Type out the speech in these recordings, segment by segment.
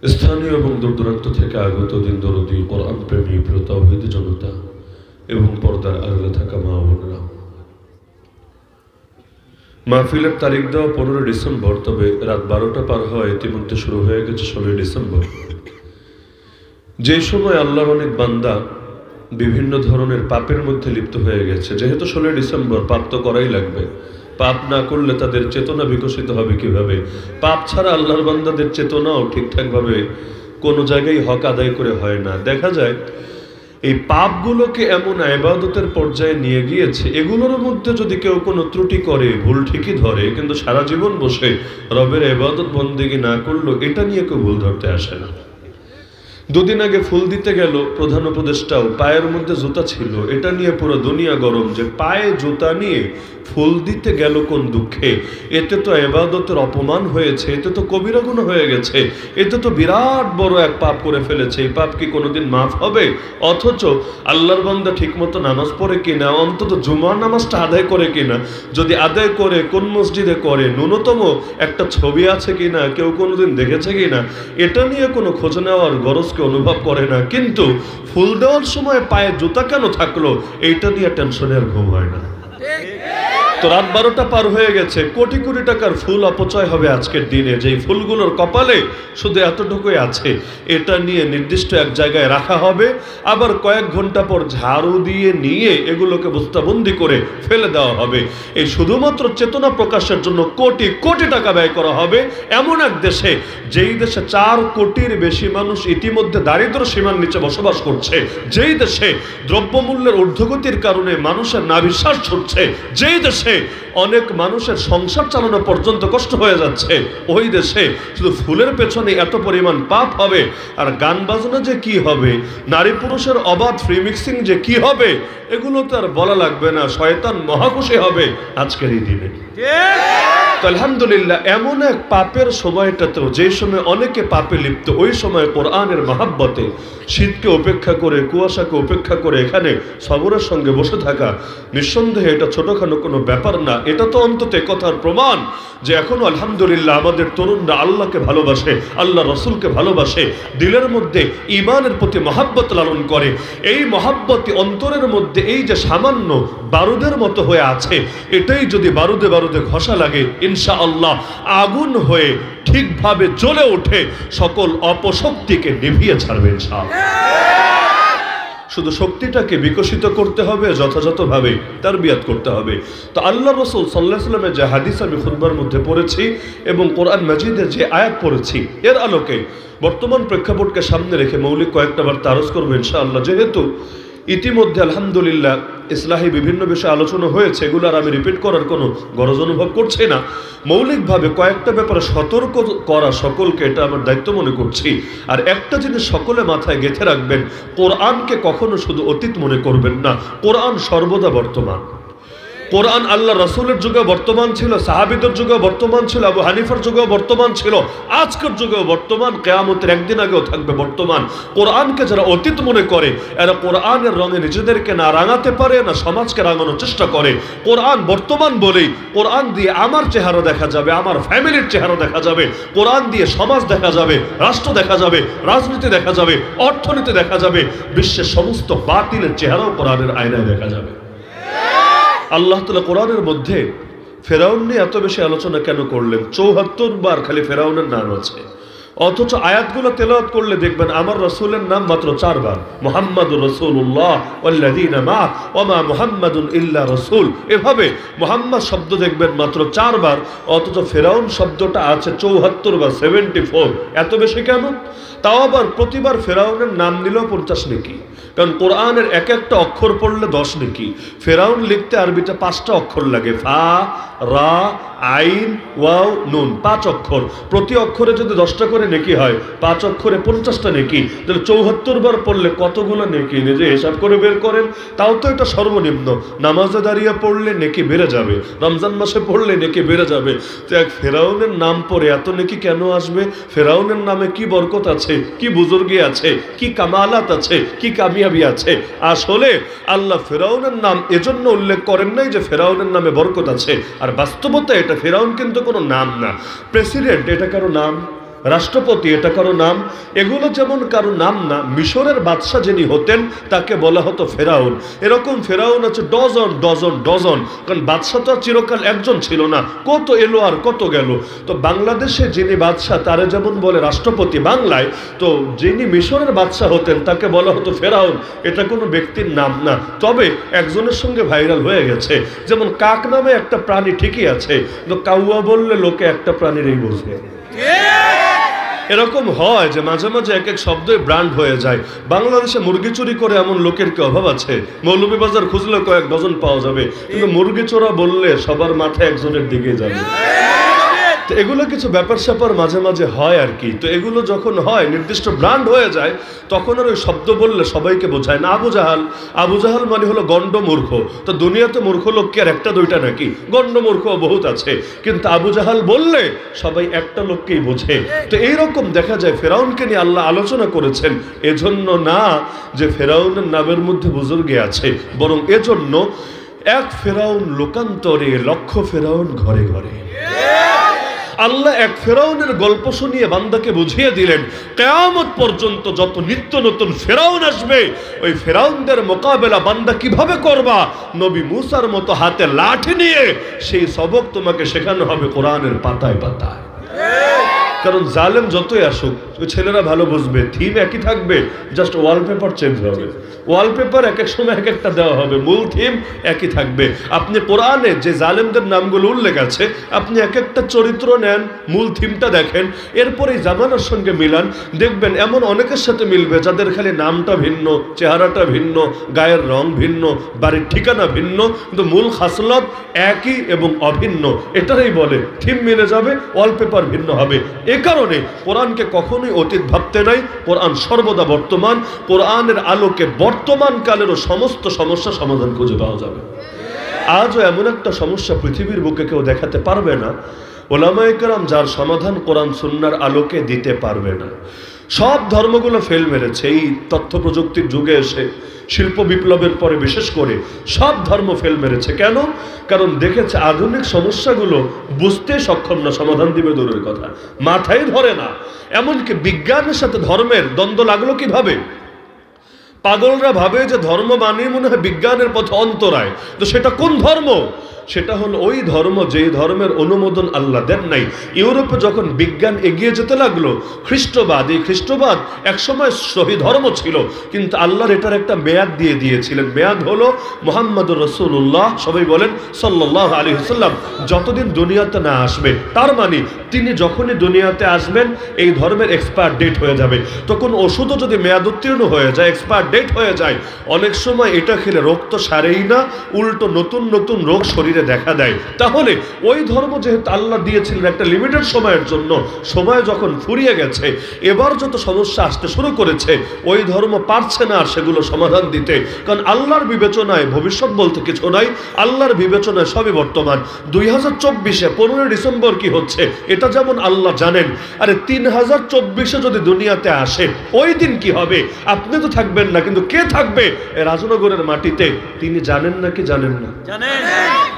স্থানীয় এবং দূরদূরান্ত থেকে আগত দিন দরদি কোরআন প্রেমী প্রিয় তাওহীদি জনতা এবং পর্দার আড়ালে থাকা মা বোনেরা, মাহফিলের তারিখ দেওয়া 15 ডিসেম্বর, তবে রাত 12টা পার হয় ইতিমধ্যে শুরু হয়ে গেছে 16 ডিসেম্বর। যে সময় আল্লাহর অনেক বান্দা বিভিন্ন ধরনের পাপের মধ্যে লিপ্ত হয়ে গেছে। যেহেতু 16 ডিসেম্বর, পাপ তো করাই লাগবে। পাপ না করলে তাদের চেতনা বিকশিত হবে কিভাবে? পাপ ছাড়া আল্লাহর বান্দাদের চেতনাও ঠিকঠাকভাবে কোনো জায়গায় হক আদায় করে হয় না। দেখা যায় এই পাপগুলোকে এমন ইবাদতের পর্যায়ে নিয়ে গিয়েছে, এগুলোর মধ্যে যদি কেউ কোনো ত্রুটি করে, ভুল ঠিকই ধরে, কিন্তু সারা জীবন বসে রবের ইবাদত বন্দেগী না করলো, এটা নিয়ে কেউ ভুল ধরতে আসে না। দুদিন আগে ফুল দিতে গেল প্রধান উপদেষ্টাও, পায়ের মধ্যে জুতা ছিল, এটা নিয়ে পুরো দুনিয়া গরম যে পায়ে জুতা নিয়ে ফুল দিতে গেল কোন দুঃখে। এতে তো ইবাদতের অপমান হয়েছে, এতে তো কবিরা গুনাহ হয়ে গেছে, এতে তো বিরাট বড় এক পাপ করে ফেলেছে। এই পাপ কি কোনোদিন মাফ হবে? অথচ আল্লাহর বান্দা ঠিকমতো নামাজ পড়ে কিনা, অন্তত জুমার নামাজটা আদায় করে কিনা, যদি আদায় করে কোন মসজিদে করে, ন্যূনতম একটা ছবি আছে কিনা, কেউ কোনোদিন দেখেছে কিনা, এটা নিয়ে কোনো খোঁজ নেওয়ার গরজকে অনুভব করে না। কিন্তু ফুল দেওয়ার সময় পায়ে জুতা কেন থাকলো, এইটা নিয়ে টেনশনের ঘুম হয় না। তো রাত 12টা পার হয়ে গেছে, কোটি কোটি টাকার ফুল অপচয় হবে আজকের দিনে। যেই ফুলগুলোর কপালে শুধু এতটুকুই আছে, এটা নিয়ে নির্দিষ্ট এক জায়গায় রাখা হবে, আবার কয়েক ঘন্টা পর ঝাড়ু দিয়ে নিয়ে এগুলোকে বস্তাবন্দি করে ফেলে দেওয়া হবে। এই শুধুমাত্র চেতনা প্রকাশের জন্য কোটি কোটি টাকা ব্যয় করা হবে এমন এক দেশে, যেই দেশে 4 কোটির বেশি মানুষ ইতিমধ্যে দারিদ্র্য সীমার নিচে বসবাস করছে, যেই দেশে দ্রব্যমূল্যের ঊর্ধ্বগতির কারণে মানুষের নাভিশ্বাস ছুটছে, যেই দেশে অনেক মানুষের সংসার চালানো পর্যন্ত কষ্ট হয়ে যাচ্ছে, ওই দেশে শুধু ফুলের পেছনে এত পরিমাণ পাপ হবে। আর গান বাজনা যে কি হবে, নারী পুরুষের অবাধ ফ্রি মিক্সিং যে কি হবে, এগুলো তো আর বলা লাগবে না। শয়তান মহাখুশি হবে আজকের এই দিনে। তো আলহামদুলিল্লাহ, এমন এক পাপের সময়টাতেও, যে সময় অনেকে পাপে লিপ্ত, ওই সময় কোরআনের মহাব্বতে শীতকে উপেক্ষা করে, কুয়াশাকে উপেক্ষা করে এখানে সবরের সঙ্গে বসে থাকা, নিঃসন্দেহে এটা ছোটখাটো কোনো ব্যাপার না। এটা তো অন্তত কথার প্রমাণ যে এখনো আলহামদুলিল্লাহ আমাদের তরুণরা আল্লাহকে ভালোবাসে, আল্লাহ রসুলকে ভালোবাসে, দিলের মধ্যে ঈমানের প্রতি মহাব্বত লালন করে। এই মহাব্বত অন্তরের মধ্যে এই যে সামান্য বারুদের মতো হয়ে আছে, এটাই যদি বারুদে বারুদে ঘষা লাগে, ইনশাআল্লাহ আগুন হয়ে ঠিকভাবে জ্বলে ওঠে, সকল অপশক্তিকে নিভিয়ে ছাড়বে ইনশাআল্লাহ। শুধু শক্তিটাকে বিকশিত করতে হবে, যথাযথভাবে তারবিয়াত করতে হবে। তো আল্লাহ রসুল সাল্লাল্লাহু আলাইহি ওয়াসাল্লামের যে হাদিস আমি খুতবার মধ্যে পড়েছি এবং কোরআন মাজিদের যে আয়াত পড়েছি, এর আলোকে বর্তমান প্রেক্ষাপটকে সামনে রেখে মৌলিক কয়েকটা বার তারজ করবো ইনশাআল্লাহ। যেহেতু ইতিমধ্যে আলহামদুলিল্লাহ ইসলাহি বিভিন্ন বিষয়ে আলোচনা হয়েছে, এগুলো আর আমি রিপিট করার কোনো গরজ অনুভব করছি না। মৌলিকভাবে কয়েকটা ব্যাপারে সতর্ক করা সকলকে, এটা আমার দায়িত্ব মনে করছি। আর একটা জিনিস সকলে মাথায় গেঁথে রাখবেন, কোরআনকে কখনো শুধু অতীত মনে করবেন না, কোরআন সর্বদা বর্তমান। কোরআন আল্লাহ রসুলের যুগে বর্তমান ছিল, সাহাবিদের যুগে বর্তমান ছিল, আবু হানিফার যুগেও বর্তমান ছিল, আজকের যুগেও বর্তমান, কিয়ামতের একদিন আগেও থাকবে বর্তমান। কোরআনকে যারা অতীত মনে করে, এরা কোরআনের রঙে নিজেদেরকে না রাঙাতে পারে, না সমাজকে রাঙানোর চেষ্টা করে। কোরআন বর্তমান বলেই কোরআন দিয়ে আমার চেহারা দেখা যাবে, আমার ফ্যামিলির চেহারা দেখা যাবে, কোরআন দিয়ে সমাজ দেখা যাবে, রাষ্ট্র দেখা যাবে, রাজনীতি দেখা যাবে, অর্থনীতি দেখা যাবে, বিশ্বের সমস্ত বাতিলের চেহারাও কোরআনের আয়নায় দেখা যাবে। আল্লাহ তাআলা কোরআনের মধ্যে ফেরাউন নিয়ে এত বেশি আলোচনা কেন করলেন? ৭৪ বার খালি ফেরাউনের নাম আছে, অথচ আয়াতগুলো তেলাওয়াত করলে দেখবেন আমার রাসূলের নাম মাত্র 4 বার, মুহাম্মাদুর রাসূলুল্লাহ ওয়াল্লাযীনা মা ওয়া মা মুহাম্মাদুন ইল্লা রাসূল। এভাবে মুহাম্মদ শব্দ দেখবেন মাত্র 4 বার, অথচ ফেরাউন শব্দটা আছে ৭৪ বার, 74। এত বেশি কেন? তাও আবার প্রতিবার ফেরাউনের নাম নিলেও 50 নেকি, কারণ কোরআনের এক একটা অক্ষর পড়লে 10 নেকি। ফেরাউন লিখতে আরবিতে 5টা অক্ষর লাগে, ফা, রা, আইন, ওয়াও, নুন, 5 অক্ষর। প্রতি অক্ষরে যদি 10টা করে নেকি হয়, 5 অক্ষরে 50টা নেকি, তাহলে 74 বার পড়লে কতগুলো নেকি নিজে হিসাব করে বের করেন। তাও তো এটা সর্বনিম্ন। নামাজে দাঁড়িয়ে পড়লে নেকি বেড়ে যাবে, রমজান মাসে পড়লে নেকি বেড়ে যাবে। তো এক ফেরাউনের নাম পড়ে এত নেকি কেন আসবে? ফেরাউনের নামে কি বরকত আছে, কি বুজুর্গি আছে, কি কামালাত আছে, কি কামিয়াবি আছে? আসলে আল্লাহ ফেরাউনের নাম এজন্য উল্লেখ করেন নাই যে ফেরাউনের নামে বরকত আছে। আর বাস্তবতা এটা ফেরাউন কিন্তু কোনো নাম না। প্রেসিডেন্ট এটা কারো নাম? রাষ্ট্রপতি এটা কারো নাম। এগুলো যেমন কারো নাম না। মিশরের বাদশাহ যিনি হতেন তাকে বলা হতো ফেরাউন। এরকম ফেরাউন আছে ডজন ডজন ডজন, কারণ বাদশাহ তো চিরকাল একজন ছিল না, কত এলো আর কত গেল। তো বাংলাদেশে যিনি বাদশাহ তারে যেমন বলে রাষ্ট্রপতি বাংলায়, তো যিনি মিশরের বাদশাহ হতেন তাকে বলা হতো ফেরাউন। এটা কোনো ব্যক্তির নাম না, তবে একজনের সঙ্গে ভাইরাল হয়ে গেছে। যেমন কাক নামে একটা প্রাণী ঠিকই আছে, কিন্তু কাউয়া বললে লোকে একটা প্রাণীরই বুঝবে। এরকম হয় যে মাঝে মাঝে এক এক শব্দই ব্র্যান্ড হয়ে যায়। বাংলাদেশে মুরগি চুরি করে এমন লোকের কি অভাব আছে? মৌলভীবাজার খুঁজলে কয়েক ডজন পাওয়া যাবে, কিন্তু মুরগি চোরা বললে সবার মাথায় একজনের দিকে যাবে। তো এগুলো কিছু ব্যাপার স্যাপার মাঝে মাঝে হয় আর কি। তো এগুলো যখন হয় নির্দিষ্ট ব্র্যান্ড হয়ে যায়, তখন আর ওই শব্দ বললে সবাইকে বোঝায় না। আবু জাহাল, আবু জাহাল মানে হলো গণ্ড মূর্খ। তো দুনিয়াতে মূর্খ লোক কি আর একটা দুইটা নাকি? গণ্ড মূর্খ বহুত আছে, কিন্তু আবু জাহাল বললে সবাই একটা লোককেই বোঝে। তো এইরকম দেখা যায় ফেরাউনকে নিয়ে আল্লাহ আলোচনা করেছেন এজন্য না যে ফেরাউনের নামের মধ্যে বুজুর্গে আছে, বরং এজন্য এক ফেরাউন লোকান্তরে লক্ষ ফেরাউন ঘরে ঘরে। আল্লাহ এক ফেরাউনের গল্প শুনিয়ে বান্দাকে বুঝিয়ে দিলেন কিয়ামত পর্যন্ত যত নিত্য নতুন ফেরাউন আসবে, ওই ফেরাউনদের মোকাবেলা বান্দা কিভাবে করবা, নবী মুসার মতো হাতে লাঠি নিয়ে সেই সবক তোমাকে শেখানো হবে কোরআনের পাতায় পাতায়। কারণ জালেম যতই আসুক, ছেলেরা ভালো বুঝবে, থিম একই থাকবে, জাস্ট ওয়ালপেপার চেঞ্জ হবে। ওয়ালপেপার এক এক সময় এক একটা দেওয়া হবে, মূল থিম একই থাকবে। আপনি কোরআনে যে জালেমদের নামগুলো উল্লেখ আছে, আপনি এক একটা চরিত্র নেন, মূল থিমটা দেখেন, এরপরে জামানার সঙ্গে মিলান, দেখবেন এমন অনেকের সাথে মিলবে যাদের খালি নামটা ভিন্ন, চেহারাটা ভিন্ন, গায়ের রং ভিন্ন, বাড়ির ঠিকানা ভিন্ন, কিন্তু মূল খাসলত একই এবং অভিন্ন। এটারই বলে থিম মিলে যাবে, ওয়ালপেপার ভিন্ন হবে। এ কারণে কোরআনকে কখনোই অতীত ভাবতে নাই, কোরআন সর্বদা বর্তমান। কোরআনের আলোকে বর্তমান কালেরও সমস্ত সমস্যা সমাধান খুঁজে পাওয়া যাবে। আজও এমন একটা সমস্যা পৃথিবীর বুকে কেউ দেখাতে পারবে না ওলামায়ে কেরাম যার সমাধান কোরআন সুন্নাহর আলোকে দিতে পারবে না। সব ধর্মগুলো ফেল মেরেছে এই তথ্য প্রযুক্তির যুগে এসে, শিল্প বিপ্লবের পরে বিশেষ করে সব ধর্ম ফেল মেরেছে। কেন? কারণ দেখেছে আধুনিক সমস্যাগুলো বুঝতে সক্ষম না, সমাধান দিবে দূরের কথা, মাথায় ধরে না। এমনকি বিজ্ঞানের সাথে ধর্মের দ্বন্দ্ব লাগলো কিভাবে? পাগলরা ভাবে যে ধর্ম মানেই মনে হয় বিজ্ঞানের পথে অন্তরায়। তো সেটা কোন ধর্ম? সেটা হলো ওই ধর্ম যেই ধর্মের অনুমোদন আল্লাহ দেন নাই। ইউরোপে যখন বিজ্ঞান এগিয়ে যেতে লাগলো, খ্রিস্টবাদ, এই খ্রিস্টবাদ একসময় সহি ধর্ম ছিল, কিন্তু আল্লাহর এটার একটা মেয়াদ দিয়ে দিয়েছিলেন। মেয়াদ হলো মুহাম্মদুর রাসূলুল্লাহ, সবাই বলেন সাল্লাল্লাহু আলাইহি ওয়াসাল্লাম, যতদিন দুনিয়াতে না আসবে, তার মানে তিনি যখনই দুনিয়াতে আসবেন এই ধর্মের এক্সপায়ার ডেট হয়ে যাবে। তখন ওষুধও যদি মেয়াদ উত্তীর্ণ হয়ে যায়, এক্সপায়ার ডেট হয়ে যায়, অনেক সময় এটা খেলে রোগ তো সারেই না, উল্টো নতুন নতুন রোগ শরীরে দেখা দেয়। তাহলে ওই ধর্ম যেহেতু আল্লাহ দিয়েছিলেন একটা লিমিটেড সময়ের জন্য, সময় যখন ফুরিয়ে গেছে, এবার যত সমস্যা আসতে শুরু করেছে, ওই ধর্ম পারছে না আর সেগুলো সমাধান দিতে। কারণ আল্লাহর বিবেচনায় ভবিষ্যৎ বলতে কিছু নাই, আল্লাহর বিবেচনায় সবই বর্তমান। 2024-এ 15 ডিসেম্বর কি হচ্ছে এটা যেমন আল্লাহ জানেন, আরে 3024-এ যদি দুনিয়াতে আসে ওই দিন কি হবে আপনি তো থাকবেন না, কিন্তু কে থাকবে রাজনগরের মাটিতে তিনি জানেন না কি জানেন না? জানেন।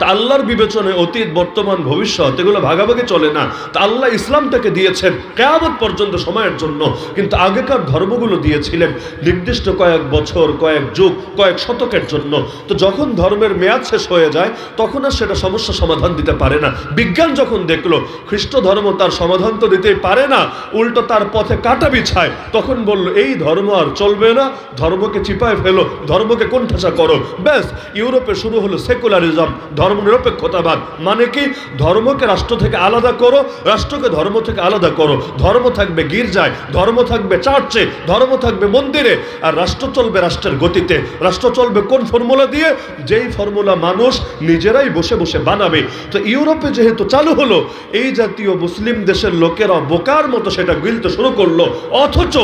তা আল্লাহর বিবেচনায় অতীত, বর্তমান, ভবিষ্যৎ এগুলো ভাগাভাগি চলে না। তা আল্লাহ ইসলামটাকে দিয়েছেন কিয়ামত পর্যন্ত সময়ের জন্য, কিন্তু আগেকার ধর্মগুলো দিয়েছিলেন নির্দিষ্ট কয়েক বছর, কয়েক যুগ, কয়েক শতকের জন্য। তো যখন ধর্মের মেয়াদ শেষ হয়ে যায় তখন আর সেটা সমস্যা সমাধান দিতে পারে না। বিজ্ঞান যখন দেখলো খ্রিস্ট ধর্ম তার সমাধান তো দিতেই পারে না, উল্টো তার পথে কাটা বিছায়, তখন বলল এই ধর্ম আর চলবে না, ধর্মকে চিপায় ফেলো, ধর্মকে কোণঠাসা করো। ব্যাস, ইউরোপে শুরু হলো সেকুলারিজম, ধর্মনিরপেক্ষতাবাদ। মানে কি? ধর্মকে রাষ্ট্র থেকে আলাদা করো, রাষ্ট্রকে ধর্ম থেকে আলাদা করো। ধর্ম থাকবে গির্জায়, ধর্ম থাকবে চার্চে, ধর্ম থাকবে মন্দিরে, আর রাষ্ট্র চলবে রাষ্ট্রের গতিতে। রাষ্ট্র চলবে কোন ফর্মুলা দিয়ে? যেই ফর্মুলা মানুষ নিজেরাই বসে বসে বানাবে। তো ইউরোপে যেহেতু চালু হলো, এই জাতীয় মুসলিম দেশের লোকেরা বোকার মতো সেটা গিলতে শুরু করলো, অথচ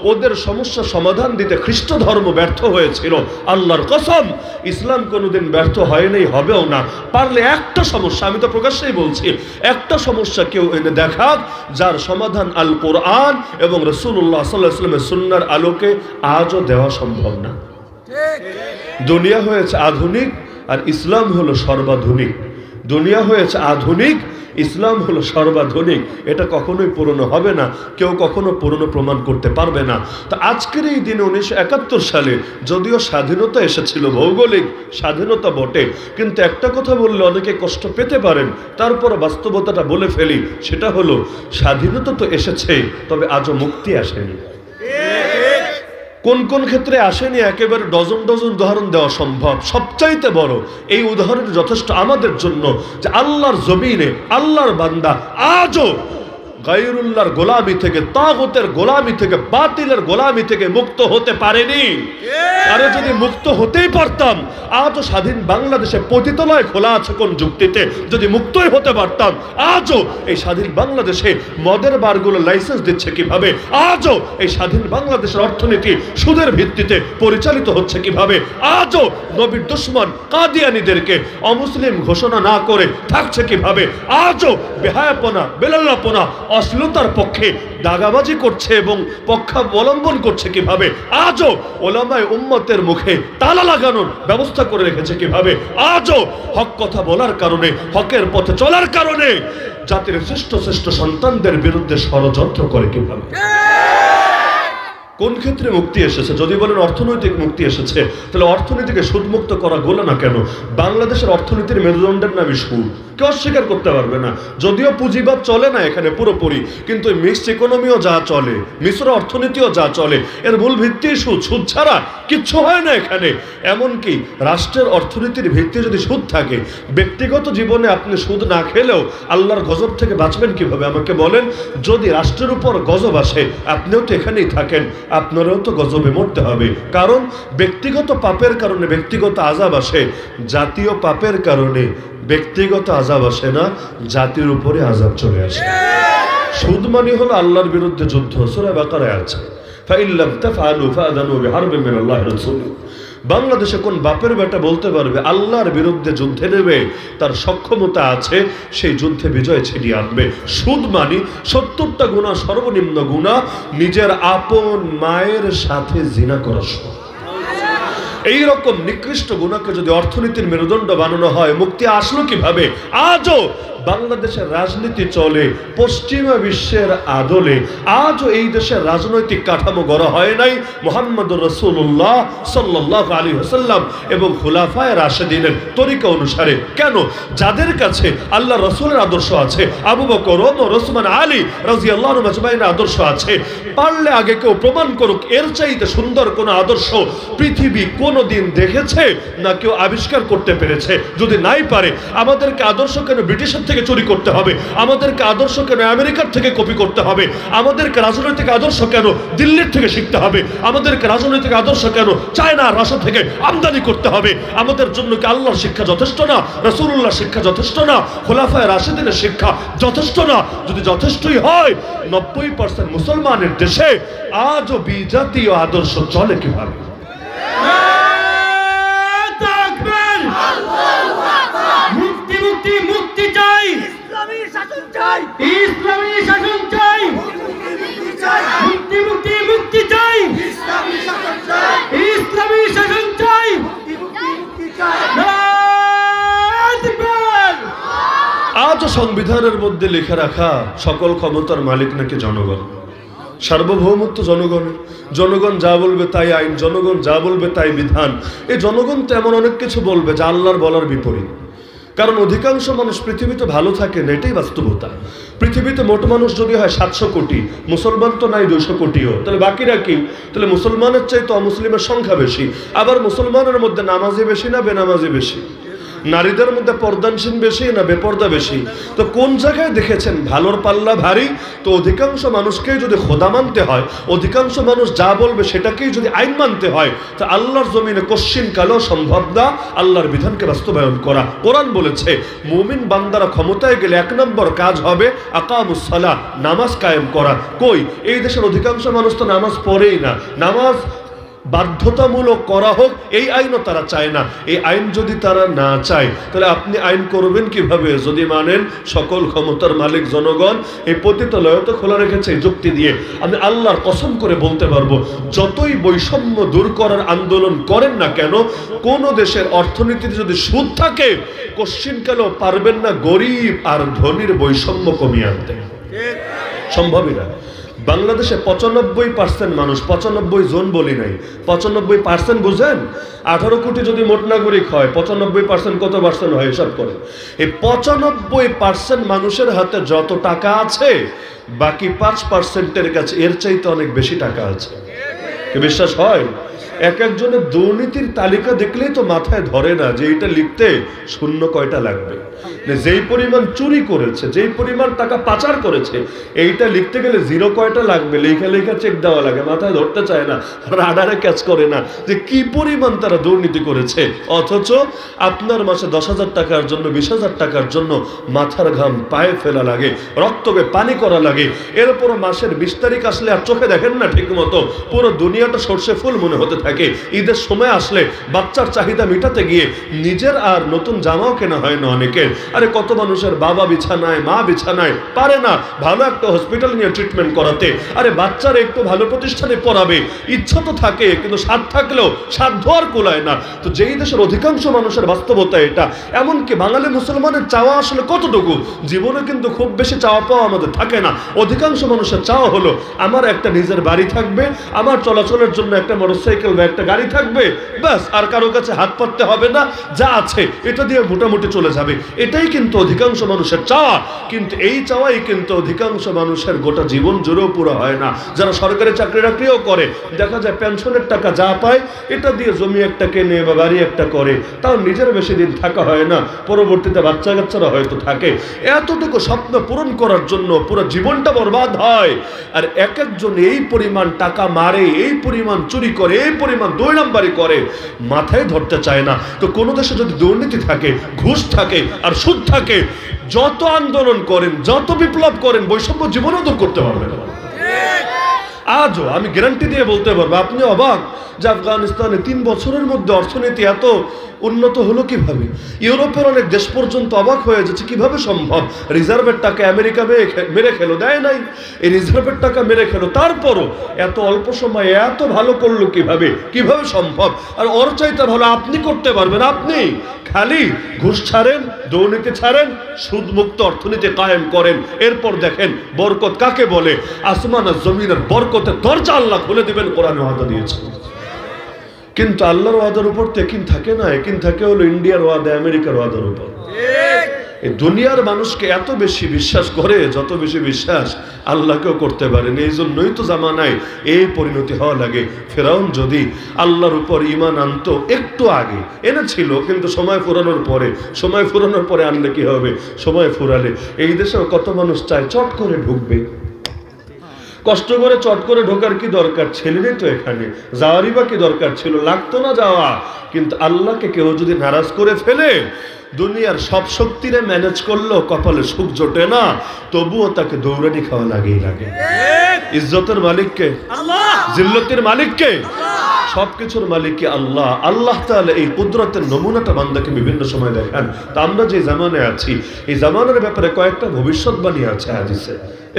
ওদের সমস্যা সমাধান দিতে খ্রিস্ট ধর্ম ব্যর্থ হয়েছিল। আল্লাহর কসম, ইসলাম কোনোদিন ব্যর্থ হয় নাই, হবেও না। পারলে একটা সমস্যা, আমি তো প্রকাশ্যেই বলছি, একটা সমস্যা কেউ এনে দেখাক যার সমাধান আল কোরআন এবং রাসূলুল্লাহ সাল্লাল্লাহু আলাইহি ওয়াসাল্লামের সুন্নাহর আলোকে আজও দেওয়া সম্ভব না। দুনিয়া হয়েছে আধুনিক আর ইসলাম হলো সর্বাধুনিক। দুনিয়া হয়েছে আধুনিক, ইসলাম হলো সর্বাধুনিক, এটা কখনোই পুরনো হবে না, কেউ কখনো পুরনো প্রমাণ করতে পারবে না। তো আজকের এই দিনে 1971 সালে যদিও স্বাধীনতা এসেছিল, ভৌগোলিক স্বাধীনতা বটে, কিন্তু একটা কথা বললে অনেকে কষ্ট পেতে পারেন, তারপর বাস্তবতাটা বলে ফেলি, সেটা হলো স্বাধীনতা তো এসেছে, তবে আজও মুক্তি আসেনি। কোন কোন ক্ষেত্রে আসেনি একেবারে ডজন ডজন উদাহরণ দেওয়া সম্ভব। সবচাইতে বড় এই উদাহরণ যথেষ্ট আমাদের জন্য যে আল্লাহর জমিনে আল্লাহর বান্দা আজও গায়রুল্লাহর গোলামি থেকে, তাগুতের গোলামি থেকে, বাতিলের গোলামি থেকে মুক্ত হতে পারেনি। আরে যদি মুক্ত হতেই পারতাম, আজও স্বাধীন বাংলাদেশে পতিতালয় খোলা আছে কোন যুক্তিতে? যদি মুক্তই হতে পারতাম, আজও এই স্বাধীন বাংলাদেশে মদের বারগুলো লাইসেন্স দিচ্ছে কিভাবে? আজও এই স্বাধীন বাংলাদেশের অর্থনীতি সুদের ভিত্তিতে পরিচালিত হচ্ছে কিভাবে? আজও নবীর দুশমন কাদিয়ানীদেরকে অমুসলিম ঘোষণা না করে থাকছে কিভাবে? আজও বেহায়াপনা, বেলাল্লাপনা, অশ্লীলতার পক্ষে দাগাবাজি করছে এবং পক্ষাবলম্বন করছে কিভাবে? আজও ওলামায়ে উম্মতের মুখে তালা লাগানোর ব্যবস্থা করে রেখেছে কিভাবে? আজও হক কথা বলার কারণে, হকের পথে চলার কারণে জাতির শ্রেষ্ঠ শ্রেষ্ঠ সন্তানদের বিরুদ্ধে ষড়যন্ত্র করে কিভাবে? কোন ক্ষেত্রে মুক্তি এসেছে? যদি বলেন অর্থনৈতিক মুক্তি এসেছে, তাহলে অর্থনীতিকে সুদমুক্ত করা গোলো না কেন? বাংলাদেশের অর্থনীতির মেরুদণ্ডের নামই সুদ, কেউ অস্বীকার করতে পারবে না। যদিও পুঁজিবাদ চলে না এখানে পুরোপুরি, কিন্তু মিক্সড ইকোনমিও যা চলে, মিশ্র অর্থনীতিও যা চলে, এর মূল ভিত্তি সুদ। সুদ ছাড়া কিচ্ছু হয় না এখানে। এমনকি রাষ্ট্রের অর্থনীতির ভিত্তি যদি সুদ থাকে, ব্যক্তিগত জীবনে আপনি সুদ না খেলেও আল্লাহর গজব থেকে বাঁচবেন কিভাবে আমাকে বলেন? যদি রাষ্ট্রের উপর গজব আসে, আপনিও তো এখানেই থাকেন, আপনারাও তো গজবে মরতে হবে। কারণ ব্যক্তিগত পাপের কারণে ব্যক্তিগত আযাব আসে, জাতীয় পাপের কারণে ব্যক্তিগত আযাব আসে না, জাতির উপরে আযাব চলে আসে। সুদ মানে হলো আল্লাহর বিরুদ্ধে যুদ্ধ। সূরা বাকারায় আছে, ফাইল্লাম তাফআলু ফাআযানু বিহারবিন মিনাল্লাহি ওয়া রাসূলিহি। বাংলাদেশে কোন বাপের বেটা বলতে পারবে আল্লাহর বিরুদ্ধে যুদ্ধে নেবে? তার সক্ষমতা আছে, সেই যুদ্ধে বিজয় ছিনিয়ে আনবে। সুদ মানে 70টা গুনাহ, সর্বনিম্ন গুনাহ নিজের আপন মায়ের সাথে জিনা করা। এইরকম নিকৃষ্ট গুনাহকে যদি অর্থনীতির মেরুদণ্ড বানানো হয়, মুক্তি আসলো কিভাবে? আজও বাংলাদেশের রাজনীতি চলে পশ্চিমা বিশ্বের আদলে। আজও এই দেশের রাজনৈতিক কাঠামো গড়া হয় নাই মুহাম্মদুর রাসূলুল্লাহ সাল্লাল্লাহু আলাইহি ওয়াসাল্লাম এবং খুলাফায়ে রাশিদিনের তরিকা অনুসারে। কেন? যাদের কাছে আল্লাহ রাসূলের আদর্শ আছে, আবু বকর, ওমর, ওসমান, আলী রাদিয়াল্লাহু আনহুম আজমাইনের আদর্শ আছে, পারলে আগে কেউ প্রমাণ করুক এর চাইতে সুন্দর কোন আদর্শ পৃথিবী কোনদিন দেখেছে না কেউ আবিষ্কার করতে পেরেছে? যদি নাই পারে, আমাদেরকে আদর্শ কেন ব্রিটিশের থেকে চুরি করতে হবে? আমাদেরকে আদর্শ কেন আমেরিকার থেকে কপি করতে হবে? আমাদেরকে রাজনৈতিক আদর্শ কেন দিল্লির থেকে শিখতে হবে? আমাদেরকে রাজনৈতিক আদর্শ কেন চায়না, রাশিয়া থেকে আমদানি করতে হবে? আমাদের জন্য কি আল্লাহর শিক্ষা যথেষ্ট না? রাসূলুল্লাহর শিক্ষা যথেষ্ট না? খোলাফায়ে রাশিদিনের শিক্ষা যথেষ্ট না? যদি যথেষ্টই হয়, 90% মুসলমানের দেশে আজও বিজাতীয় আদর্শ চলে কিভাবে? মুক্তি চাই, ইসলামী শাসন চাই, ইসলামী শাসন চাই, মুক্তি মুক্তি মুক্তি চাই, ইসলামী শাসন চাই, ইসলামী শাসন চাই, মুক্তি চাই। আজও সংবিধানের মধ্যে লিখে রাখা সকল ক্ষমতার মালিক নাকি জনগণ, সার্বভৌমত্ব জনগণের, জনগণ যা বলবে তাই আইন, জনগণ যা বলবে তাই বিধান। এই জনগণ তো এমন অনেক কিছু বলবে যা আল্লাহর বলার বিপরীত। কারণ অধিকাংশ মানুষ পৃথিবীতে ভালো থাকে না, এটাই বাস্তবতা। পৃথিবীতে মোট মানুষ যদি হয় 700 কোটি, মুসলমান তো নাই 200 কোটিও, তাহলে বাকিরা কি? তাহলে মুসলমানের চাইতে অমুসলিমের সংখ্যা বেশি। আবার মুসলমানের মধ্যে নামাজি বেশি না বেনামাজি বেশি? নারীদের মধ্যে পর্দানসীন বেশি না বেপর্দা বেশি? তো কোন জায়গায় দেখেছেন ভালোর পাল্লা ভারী? তো অধিকাংশ মানুষকেই যদি খোদা মানতে হয়, অধিকাংশ মানুষ যা বলবে সেটাকেই যদি আইন মানতে হয়, তো আল্লাহর জমিনে কশ্চিন কালেও সম্ভব না আল্লাহর বিধানকে বাস্তবায়ন করা। কোরআন বলেছে মুমিন বান্দারা ক্ষমতায় গেলে 1 নম্বর কাজ হবে আকামুস সালাহ, নামাজ কায়েম করা। কই? এই দেশের অধিকাংশ মানুষ তো নামাজ পড়েই না। নামাজ বাধ্যতামূলক করা হোক, এই আইনও তারা চায় না। এই আইন যদি তারা না চায়, তাহলে আপনি আইন করবেন কিভাবে? যদি মানেন সকল ক্ষমতার মালিক জনগণ, এই পতিতালয় তো খোলা রেখেছে যুক্তি দিয়ে। আমি আল্লাহর কসম করে বলতে পারবো, যতই বৈষম্য দূর করার আন্দোলন করেন না কেন, কোন দেশের অর্থনীতিতে যদি সুদ থাকে, কোশ্চিনকালেও পারবেন না গরিব আর ধনীর বৈষম্য কমিয়ে আনতে। সম্ভবই না। বাংলাদেশে 95% মানুষ, 95 জন বলি নাই, 95% বুঝেন? 18 কোটি যদি মোট নাগরিক হয়, 95% কত পার্সেন্ট হয় হিসাব করেন। এই 95% মানুষের হাতে যত টাকা আছে, বাকি 5%-এর কাছে এর চাইতে অনেক বেশি টাকা আছে। কি বিশ্বাস হয়? এক একজনের দুর্নীতির তালিকা দেখলেই তো মাথায় ধরে না যে এটা লিখতে শূন্য কয়টা লাগবে। যেই পরিমাণ চুরি করেছে, যেই পরিমাণ টাকা পাচার করেছে, এইটা লিখতে গেলে জিরো কয়টা লাগবে, লেখা লেখা চেক দেওয়া লাগে, মাথায় ধরতে চায় না, রাডারে ক্যাচ করে না যে কি পরিমাণ তারা দুর্নীতি করেছে। অথচ আপনার মাসে 10,000 টাকার জন্য, 20,000 টাকার জন্য মাথার ঘাম পায়ে ফেলা লাগে, রক্তকে পানি করা লাগে। এরপর মাসের 20 তারিখ আসলে আর চোখে দেখেন না ঠিক মতো, পুরো দুনিয়াটা সর্ষে ফুল মনে হতে থাকে। ঈদের সময় আসলে বাচ্চার চাহিদা মেটাতে গিয়ে নিজের আর নতুন জামাও কেনা হয় না অনেকের। আরে কত মানুষের বাবা বিছানায়, মা বিছানায়, পারে না ভালো একটা হসপিটাল নিয়ে ট্রিটমেন্ট করাতে। আরে বাচ্চারা একটু ভালো প্রতিষ্ঠানে পড়াবে, ইচ্ছা তো থাকে, কিন্তু স্বাদ থাকলেও সাধ্য আর কোলায় না। তো যেই দেশের অধিকাংশ মানুষের বাস্তবতা এটা, এমনকি বাঙালি মুসলমানের চাওয়া আসলে কতটুকু? জীবনে কিন্তু খুব বেশি চাওয়া পাওয়া আমাদের থাকে না। অধিকাংশ মানুষের চাওয়া হলো আমার একটা নিজের বাড়ি থাকবে, আমার চলাচলের জন্য একটা মোটরসাইকেল বা একটা গাড়ি থাকবে, ব্যাস, আর কারো কাছে হাত পাততে হবে না, যা আছে এটা দিয়ে মোটামুটি চলে যাবে। এটাই কিন্তু অধিকাংশ মানুষের চাওয়া। কিন্তু এই চাওয়াই কিন্তু অধিকাংশ মানুষের গোটা জীবন জুড়েও পুরো হয় না। যারা সরকারি চাকরি বাকরিও করে, দেখা যায় পেনশনের টাকা যা পায় এটা দিয়ে জমি একটা কেনে বা বাড়ি একটা করে, তাও নিজের বেশি দিন থাকা হয় না, পরবর্তীতে বাচ্চা কাচ্চারা হয়তো থাকে। এতটুকু স্বপ্ন পূরণ করার জন্য পুরো জীবনটা বরবাদ হয়। আর এক একজন এই পরিমাণ টাকা মারে, এই পরিমাণ চুরি করে, এই পরিমাণ 2 নম্বরই করে, মাথায় ধরতে চায় না। তো কোনো দেশে যদি দুর্নীতি থাকে, ঘুষ থাকে আর সুদ থাকে, যত আন্দোলন করেন, যত বিপ্লব করেন, বৈষম্য জীবনেও দূর করতে পারবেন না। আজও আমি গ্যারান্টি দিয়ে বলতে পারবো, আপনি অবাক যে আফগানিস্তানে 3 বছরের মধ্যে অর্থনীতি এত উন্নত হলো কিভাবে। ইউরোপের অনেক দেশ পর্যন্ত অবাক হয়ে যাচ্ছে কিভাবে সম্ভব। রিজার্ভের টাকা আমেরিকা মেরে খেলো, দেয় নাই, এই রিজার্ভের টাকা মেরে খেলো, তারপরও এত অল্প সময়ে এত ভালো করলো কিভাবে, কিভাবে সম্ভব। আর ওর চাইতে ভালো আপনি করতে পারবেন। আপনি খালি ঘুষ ছাড়েন, দুর্নীতি ছাড়েন, সুদমুক্ত অর্থনীতি কায়েম করেন, এরপর দেখেন বরকত কাকে বলে। আসমান আর জমিনের বরকতের দরজা আল্লাহ খুলে দিবেন, কোরআনে ওয়াদা দিয়েছে। কিন্তু আল্লাহর ওয়াদার উপর তো একিন থাকে না, একিন থাকে হলো ইন্ডিয়ার ওয়াদা, আমেরিকার ওয়াদার উপর। এই দুনিয়ার মানুষকে এত বেশি বিশ্বাস করে, যত বেশি বিশ্বাস আল্লাহকেও করতে পারেন। এই জন্যই তো জামানায় এই পরিণতি হওয়া লাগে। ফেরাউন যদি আল্লাহর উপর ঈমান আনতো একটু আগে, এনেছিল, কিন্তু সময় ফুরানোর পরে আনলে কি হবে? সময় ফুরালে এই দেশেও কত মানুষ চায় চট করে ঢুকবে। কষ্ট করে চট করে ঢোকার কি দরকার? ছেলেরই তো এখানে যাওয়ারই বা কি দরকার ছিল? লাগতো না যাওয়া। কিন্তু আল্লাহকে কেউ যদি নারাজ করে ফেলে, দুনিয়ার সব শক্তিরে ম্যানেজ করলেও কপালে সুখ জোটে না, তবুও তাকে দৌড়ানি খাওয়া লাগেই লাগে। ইজ্জতের মালিককে আল্লাহ, জিল্লতের মালিককে, সবকিছুর মালিককে আল্লাহ। আল্লাহ তাআলা এই কুদরতের নমুনাটা বান্দাকে বিভিন্ন সময় দেখান। তা আমরা যে জামানে আছি, এই জামানের ব্যাপারে কয়েকটা ভবিষ্যৎবাণী আছে হাদিসে,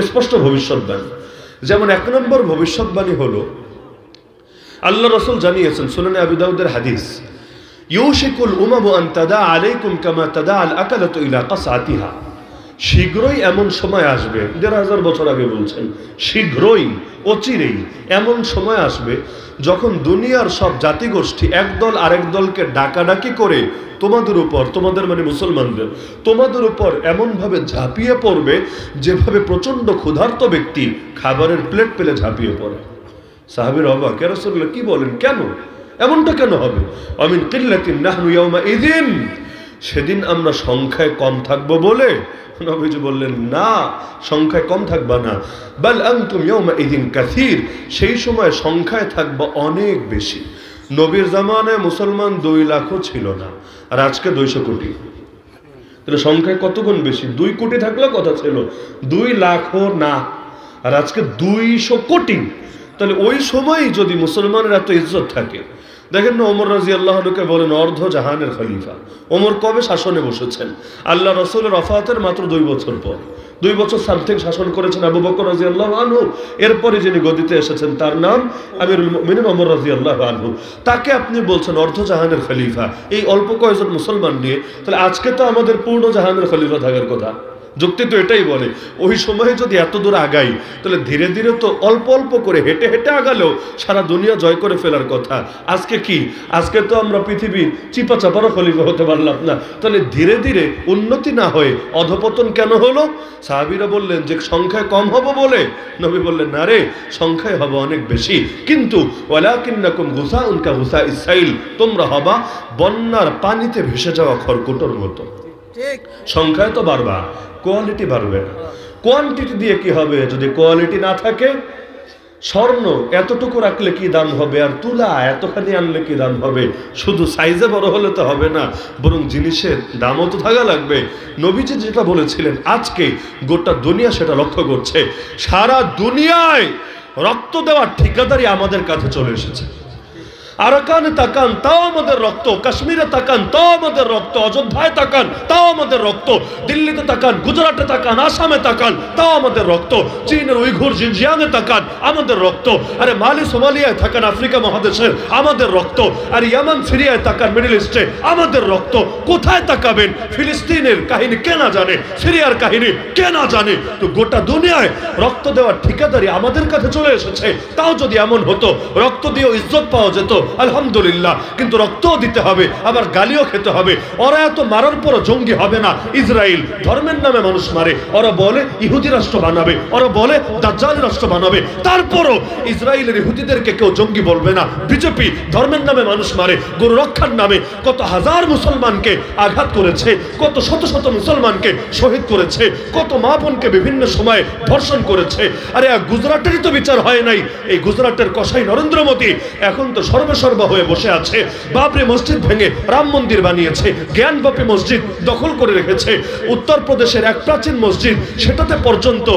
স্পষ্ট ভবিষ্যৎবাণী। যেমন 1 নম্বর ভবিষ্যৎবাণী হলো, আল্লাহ রাসূল জানিয়েছেন, সুনানে আবু দাউদের হাদিস, ইউশিকুল উমামু আন তাদা আলাইকুম কামা তাদা আল আকালাতু ইলা কাসআতিহা। শীঘ্রই এমন সময় আসবে, 1500 বছর আগে বলছেন, শীঘ্রই, অচিরেই এমন সময় আসবে যখন দুনিয়ার সব জাতিগোষ্ঠী একদল আরেক দলকে ডাকাডাকি করে তোমাদের উপর, তোমাদের মানে মুসলমানদের, তোমাদের উপর এমনভাবে ঝাঁপিয়ে পড়বে যেভাবে প্রচন্ড ক্ষুধার্ত ব্যক্তি খাবারের প্লেট পেলে ঝাঁপিয়ে পড়ে। সাহাবীর অবাক, ইয়া রাসূলুল্লাহ কি বলেন, কেন এমনটা কেন হবে? আমিন কিল্লাতিন নাহনু ইয়াউমা ইযিন, সেদিন আমরা সংখ্যায় কম থাকবো বলে? নবীজি বললেন, না, সংখ্যায় কম থাকবা না, বাল আনতুম ইয়াউমা ইযিন কাসীর, সেই সময় সংখ্যায় থাকবা অনেক বেশি। নবীর জামানায় মুসলমান 2 লাখও ছিল না, আর আজকে 200 কোটি। তাহলে সংখ্যায় কত গুণ বেশি? 2 কোটি থাকলেও কথা ছিল, 2 লাখও না, আর আজকে 200 কোটি। তাহলে ওই সময়ই যদি মুসলমানের এত ইজ্জত থাকে, দেখেন না ওমর রাদিয়াল্লাহু আনহুকে বলেন অর্ধ জাহানের খলিফা। ওমর কবে শাসনে বসেছেন? আল্লাহ রাসূলের ওফাতের মাত্র 2 বছর পর। 2 বছর সামথিং শাসন করেছেন আবু বকর রাদিয়াল্লাহু আনহু। এরপরে যিনি গদিতে এসেছেন তার নাম আমিরুল মুমিনিন ওমর রাদিয়াল্লাহু আনহু। তাকে আপনি বলছেন অর্ধ জাহানের খলিফা, এই অল্প কয়েকজন মুসলমান নিয়ে। তাহলে আজকে তো আমাদের পূর্ণ জাহানের খলিফা থাকার কথা। যুক্তি তো এটাই বলে, ওই সময়ে যদি এত দূর আগাই তাহলে ধীরে ধীরে তো অল্প অল্প করে হেঁটে হেঁটে আগালেও সারা দুনিয়া জয় করে ফেলার কথা। আজকে কি? আজকে তো আমরা পৃথিবীর চিপা চাপারও খলিফা হতে পারলাম না। তাহলে ধীরে ধীরে উন্নতি না হয়ে অধপতন কেন হলো? সাহাবীরা বললেন যে সংখ্যায় কম হবো বলে। নবী বললেন না রে, সংখ্যায় হবে অনেক বেশি, কিন্তু ওয়ালাকিন্নাকুম গুসাউন কা গুসাইস সাইল, তোমরা হবা বন্যার পানিতে ভেসে যাওয়া খড়কুটোর মতো। সংখ্যায় তো বাড়বা, কোয়ালিটি বাড়বে না। কোয়ান্টিটি দিয়ে কি হবে যদি কোয়ালিটি না থাকে? স্বর্ণ এতটুকু রাখলে কি দাম হবে, আর তুলা এতখানি আনলে কি দাম হবে? শুধু সাইজে বড় হলে তো হবে না, বরং জিনিসের দামও তো থাকা লাগবে। নবীজি যেটা বলেছিলেন আজকে গোটা দুনিয়া সেটা লক্ষ্য করছে। সারা দুনিয়ায় রক্ত দেওয়ার ঠিকাদারি আমাদের কাছে চলে এসেছে। আরাকানে তাকান তাও আমাদের রক্ত, কাশ্মীরে তাকান তাও আমাদের রক্ত, অযোধ্যায় তাকান তাও আমাদের রক্ত, দিল্লিতে তাকান, গুজরাটে তাকান, আসামে তাকান তাও আমাদের রক্ত, চীনের উইঘুর জিনজিয়াংয়ে তাকান আমাদের রক্ত, আরে মালি সোমালিয়ায় থাকান আফ্রিকা মহাদেশের আমাদের রক্ত, আর ইয়ামান সিরিয়ায় তাকান মিডল ইস্টে আমাদের রক্ত। কোথায় তাকাবেন? ফিলিস্তিনের কাহিনী কে না জানে, সিরিয়ার কাহিনী কে না জানে? তো গোটা দুনিয়ায় রক্ত দেওয়ার ঠিকাদারি আমাদের কাছে চলে এসেছে। তাও যদি এমন হতো রক্ত দিয়েও ইজ্জত পাওয়া যেত আলহামদুলিল্লাহ, কিন্তু রক্তও দিতে হবে, আবার গালিও খেতে হবে। ওরা এত মারার পরও জঙ্গি হবে না। ইসরায়েল ধর্মের নামে মানুষ মারে, ওরা বলে ইহুদি রাষ্ট্র বানাবে, ওরা বলে দাজ্জাল রাষ্ট্র বানাবে, তারপরও ইসরায়েলের ইহুদিদেরকে কেউ জঙ্গি বলবে না। বিজেপি ধর্মের নামে মানুষ মারে, গরু রক্ষার নামে কত হাজার মুসলমানকে আঘাত করেছে, কত শত শত মুসলমানকে শহীদ করেছে, কত মা বোনকে বিভিন্ন সময়ে ধর্ষণ করেছে। আরে গুজরাটেরই তো বিচার হয় নাই। এই গুজরাটের কসাই নরেন্দ্র মোদী এখন তো সর্বসর্বা হয়ে বসে আছে। বাবরি মসজিদ ভেঙে রাম মন্দির বানিয়েছে, জ্ঞানবাপী মসজিদ দখল করে রেখেছে। উত্তরপ্রদেশের এক প্রাচীন মসজিদ, সেটাতে পর্যন্ত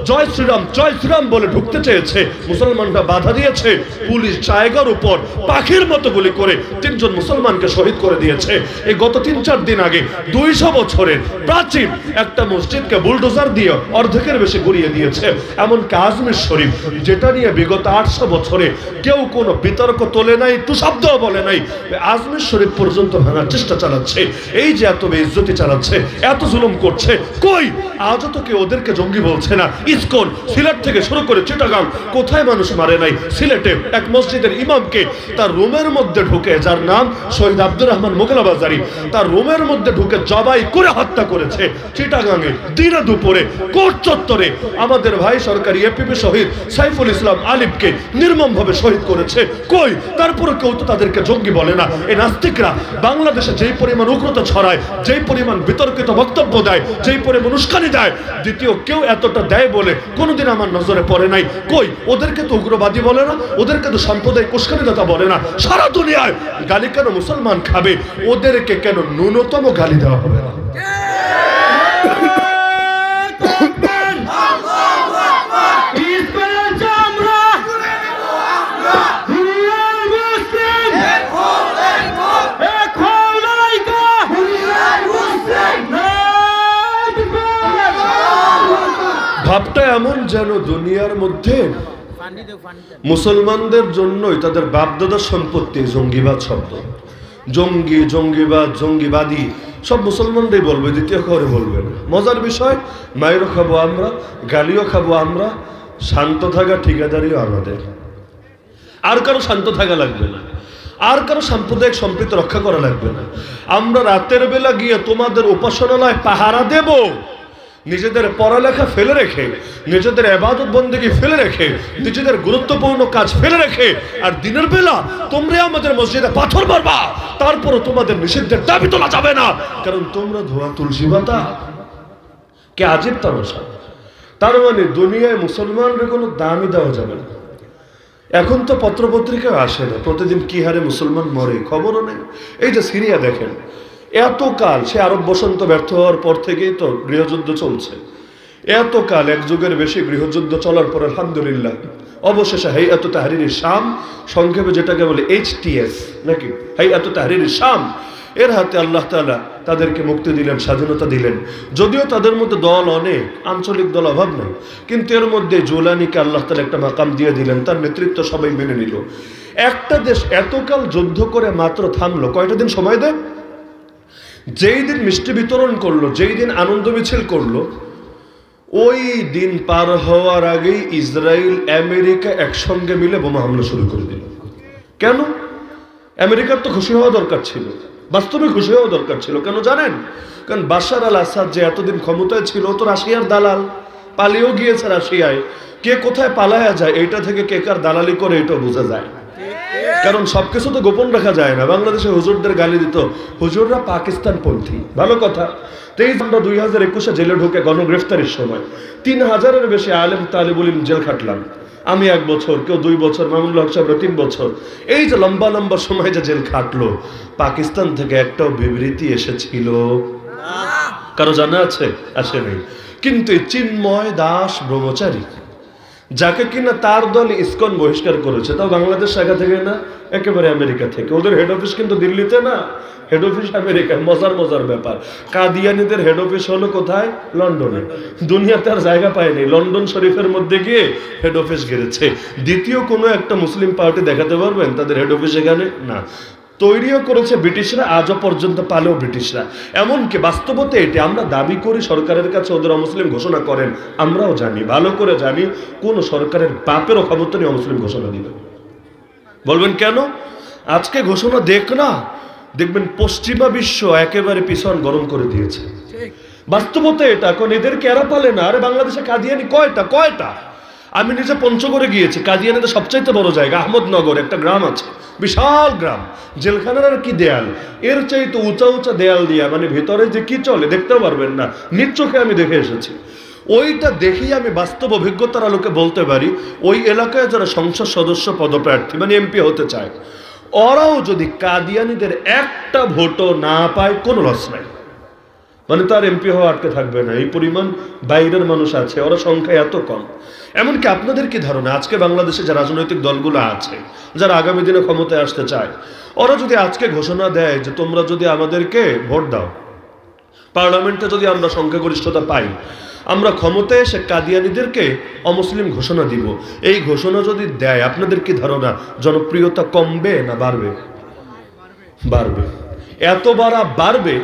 জয় শ্রীরাম বলে ঢুকতে চেয়েছে, মুসলমানরা বাধা দিয়েছে। পুলিশ জায়গার উপর পাখির মতো গুলি করে 3 জন মুসলমানকে শহীদ করে দিয়েছে। এই গত 3-4 দিন আগে 200 বছরের প্রাচীন একটা মসজিদকে বুলডোজার দিয়ে অর্ধেকের বেশি গুড়িয়ে দিয়েছে। এমন আজমির শরীফ, যেটা নিয়ে বিগত 800 বছরে কেউ কোনো বিতর্ক তোলে নাই, একটু শব্দও বলে নাই, আজমির শরীফ পর্যন্ত ভাঙার চেষ্টা চালাচ্ছে। এই যে এত বেইজ্জতি চালাচ্ছে, এত জুলুম করছে, কই আজও তো কেউ ওদেরকে জঙ্গি বলছে না। ইসকন সিলেট থেকে শুরু করে চিটাগাং কোথায় মানুষ মারে নাই? সিলেটে এক মসজিদের ইমামকে তার রুমের মধ্যে ঢুকে, যার নাম শহীদ আব্দুর রহমান মোগলাবাজারি, তার রুমের মধ্যে ঢুকে জবাই করে হত্যা করেছে। চিটাগাংয়ে দিনে দুপুরে কোর্ট চত্বরে আমাদের ভাই সরকারি এপিপি শহীদ সাইফুল ইসলাম আলিফকে নির্মমভাবে শহীদ করেছে। কই তারপরে কেউ তো তাদেরকে জঙ্গি বলে না। এই নাস্তিকরা বাংলাদেশে যেই পরিমাণ উগ্রতা ছড়ায়, যেই পরিমাণ বিতর্কিত বক্তব্য দেয়, যেই পরিমাণ উস্কানি দেয়, দ্বিতীয় কেউ এতটা দেয় বলে কোনোদিন আমার নজরে পড়ে নাই। কই ওদেরকে তো উগ্রবাদী বলে না, ওদেরকে তো সাম্প্রদায়িক উস্কানিদাতা বলে না। সারা দুনিয়ায় গালি কেন মুসলমান খাবে, ওদেরকে কেন ন্যূনতম গালি দেওয়া হবে না? ভাবটা এমন যেন দুনিয়ার মধ্যে মুসলমানদের জন্যই তাদের বাপদাদার সম্পত্তি জঙ্গিবাদ শব্দ। জঙ্গি, জঙ্গিবাদ, জঙ্গিবাদী সব মুসলমানরাই বলবে, দ্বিতীয় কাউরে বলবে না। মজার বিষয়, মায়েরও খাবো আমরা, গালিও খাবো আমরা, শান্ত থাকা ঠিকাদারিও আমাদের। আর কারো শান্ত থাকা লাগবে না, আর কারো সাম্প্রদায়িক সম্প্রীতি রক্ষা করা লাগবে না। আমরা রাতের বেলা গিয়ে তোমাদের উপাসনালয় পাহারা দেব, নিজেদের পড়ালেখা ফেলে রেখে, নিজেদের ইবাদত বন্দেগী ফেলে রেখে, নিজেদের গুরুত্বপূর্ণ কাজ ফেলে রেখে, আর দিনের বেলা তোমরা আমাদের মসজিদে পাথর মারবা, তারপরও তোমাদের নিষিদ্ধের দাবি তোলা যাবে না, কারণ তোমরা ধোয়া তুলসী পাতা। কে আজীব তামাশা! তার মানে দুনিয়ায় মুসলমানদের কোনো দামই দেওয়া যাবে না। এখন তো পত্রপত্রিকা আসে না, প্রতিদিন কি হারে মুসলমান মরে খবরও নেই। এই যে সিরিয়া দেখেন, এত কাল সে আরব বসন্ত ব্যর্থ হওয়ার পর থেকেই তো গৃহযুদ্ধ চলছে। এতকাল এক যুগের বেশি গৃহযুদ্ধ চলার পর আলহামদুলিল্লাহ অবশেষে হাইয়াত তাহরির শাম, সংক্ষেপে যেটাকে বলে HTS নাকি, হাইয়াত তাহরির শাম, এর হাতে আল্লাহ তাআলা তাদেরকে মুক্তি দিলেন, স্বাধীনতা দিলেন। যদিও তাদের মধ্যে দল অনেক, আঞ্চলিক দল অভাব নেই, কিন্তু এর মধ্যে জুলানিকে আল্লাহ তাআলা একটা মাকাম দিয়ে দিলেন, তার নেতৃত্ব সবাই মেনে নিল। একটা দেশ এতকাল যুদ্ধ করে মাত্র থামলো কয়টা দিন সময় দেয়? যেই দিন মিষ্টি বিতরণ করলো, যেই দিন আনন্দ মিছিল করলো, ওই দিন পার হওয়ার আগেই ইসরায়েল আমেরিকা একসঙ্গে মিলে বোমা হামলা শুরু করে দিল। কেন? আমেরিকার তো খুশি হওয়া দরকার ছিল, বাস্তবে খুশি হওয়া দরকার ছিল। কেন জানেন? কারণ বাশার আল আসাদ যে এতদিন ক্ষমতায় ছিল, তো রাশিয়ার দালাল, পালিয়েও গিয়েছে রাশিয়ায়। কে কোথায় পালায়া যায় এইটা থেকে কে কার দালালি করে এটাও বোঝা যায়, কারণ সবকিছু তো গোপন রাখা যায় না। বাংলাদেশে হুজুরদের গালি দিত, হুজুররা পাকিস্তান পন্থী, ভালো কথা। 2021 জেলে ঢুকে গণগ্রেফতারির সময় 3000-এর বেশি আলেম তালিবুল ইলম জেল খাটলাম। আমি 1 বছর, কেউ 2 বছর, মামুনুল হক সাহেব 3 বছর। এই যে লম্বা লম্বা সময় যে জেল খাটলো, পাকিস্তান থেকে একটাও বিবৃতি এসেছিল? কারো জানা আছে? আসে নেই। কিন্তু এই চিন্ময় দাস ব্রহ্মচারী, যাকে কিনা তার দল ইসকন বহিষ্কার করেছে, তাও বাংলাদেশ শাখা থেকে না, একেবারে আমেরিকা থেকে। ওদের হেড অফিস কিন্তু দিল্লিতে না, হেড অফিস আমেরিকায়। মজার মজার ব্যাপার, কাদিয়ানীদের হেড অফিস হলো কোথায়? লন্ডনে। দুনিয়াতে আর জায়গা পায়নি, লন্ডন শরীফের মধ্যে গিয়ে হেড অফিস গেড়েছে। দ্বিতীয় কোনো একটা মুসলিম পার্টি দেখাতে পারবেন তাদের হেড অফিস এখানে? না। তৈরিও করেছে ব্রিটিশরা, আজও পর্যন্ত পালেও ব্রিটিশরা। এমনকি বাস্তবতে এটি আমরা দাবি করি সরকারের কাছে ওদের অমুসলিম ঘোষণা করেন, আমরাও জানি, ভালো করে জানি, কোন সরকারের বাপেরও ক্ষমতা নেই অমুসলিম ঘোষণা দিবে। বলবেন কেন? আজকে ঘোষণা দেখ না, দেখবেন পশ্চিমা বিশ্ব একেবারে পিছন গরম করে দিয়েছে। বাস্তবতে এটা, এখন এদেরকে এরা পালে না। আরে বাংলাদেশে কাদিয়ানি কয়টা? আমি নিজে পঞ্চগড়ে গিয়েছি, কাদিয়ানিতে সবচাইতে বড় জায়গা আহমদনগর একটা গ্রাম আছে, বিশাল গ্রাম। জেলখানার আর কি দেয়াল, এর চাইতে উঁচা উঁচা দেয়াল দিয়া, মানে ভিতরে যে কি চলে দেখতেও পারবেন না, নিজ চোখে আমি দেখে এসেছি। ওইটা দেখেই আমি বাস্তব অভিজ্ঞতার আলোকে বলতে পারি, ওই এলাকায় যারা সংসদ সদস্য পদপ্রার্থী মানে এমপি হতে চায়, ওরাও যদি কাদিয়ানিদের একটা ভোটও না পায় কোনো লস নাই, মানে তার এমপি হওয়া আটকে থাকবে না। এই পরিমাণ বাইরের মানুষ আছে, ওরা সংখ্যায় এত কম। এমনকি আপনাদের কি ধারণা, আজকে বাংলাদেশে যে রাজনৈতিক দলগুলো আছে, যারা আগামী দিনে ক্ষমতায় আসতে চায়, ওরা যদি আজকে ঘোষণা দেয় যে তোমরা যদি আমাদেরকে ভোট দাও, পার্লামেন্টে যদি আমরা সংখ্যাগরিষ্ঠতা পাই, আমরা ক্ষমতায় এসে কাদিয়ানিদেরকে অমুসলিম ঘোষণা দিব, এই ঘোষণা যদি দেয়, আপনাদের কি ধারণা জনপ্রিয়তা কমবে না বাড়বে? বাড়বে। এত বাড়বে,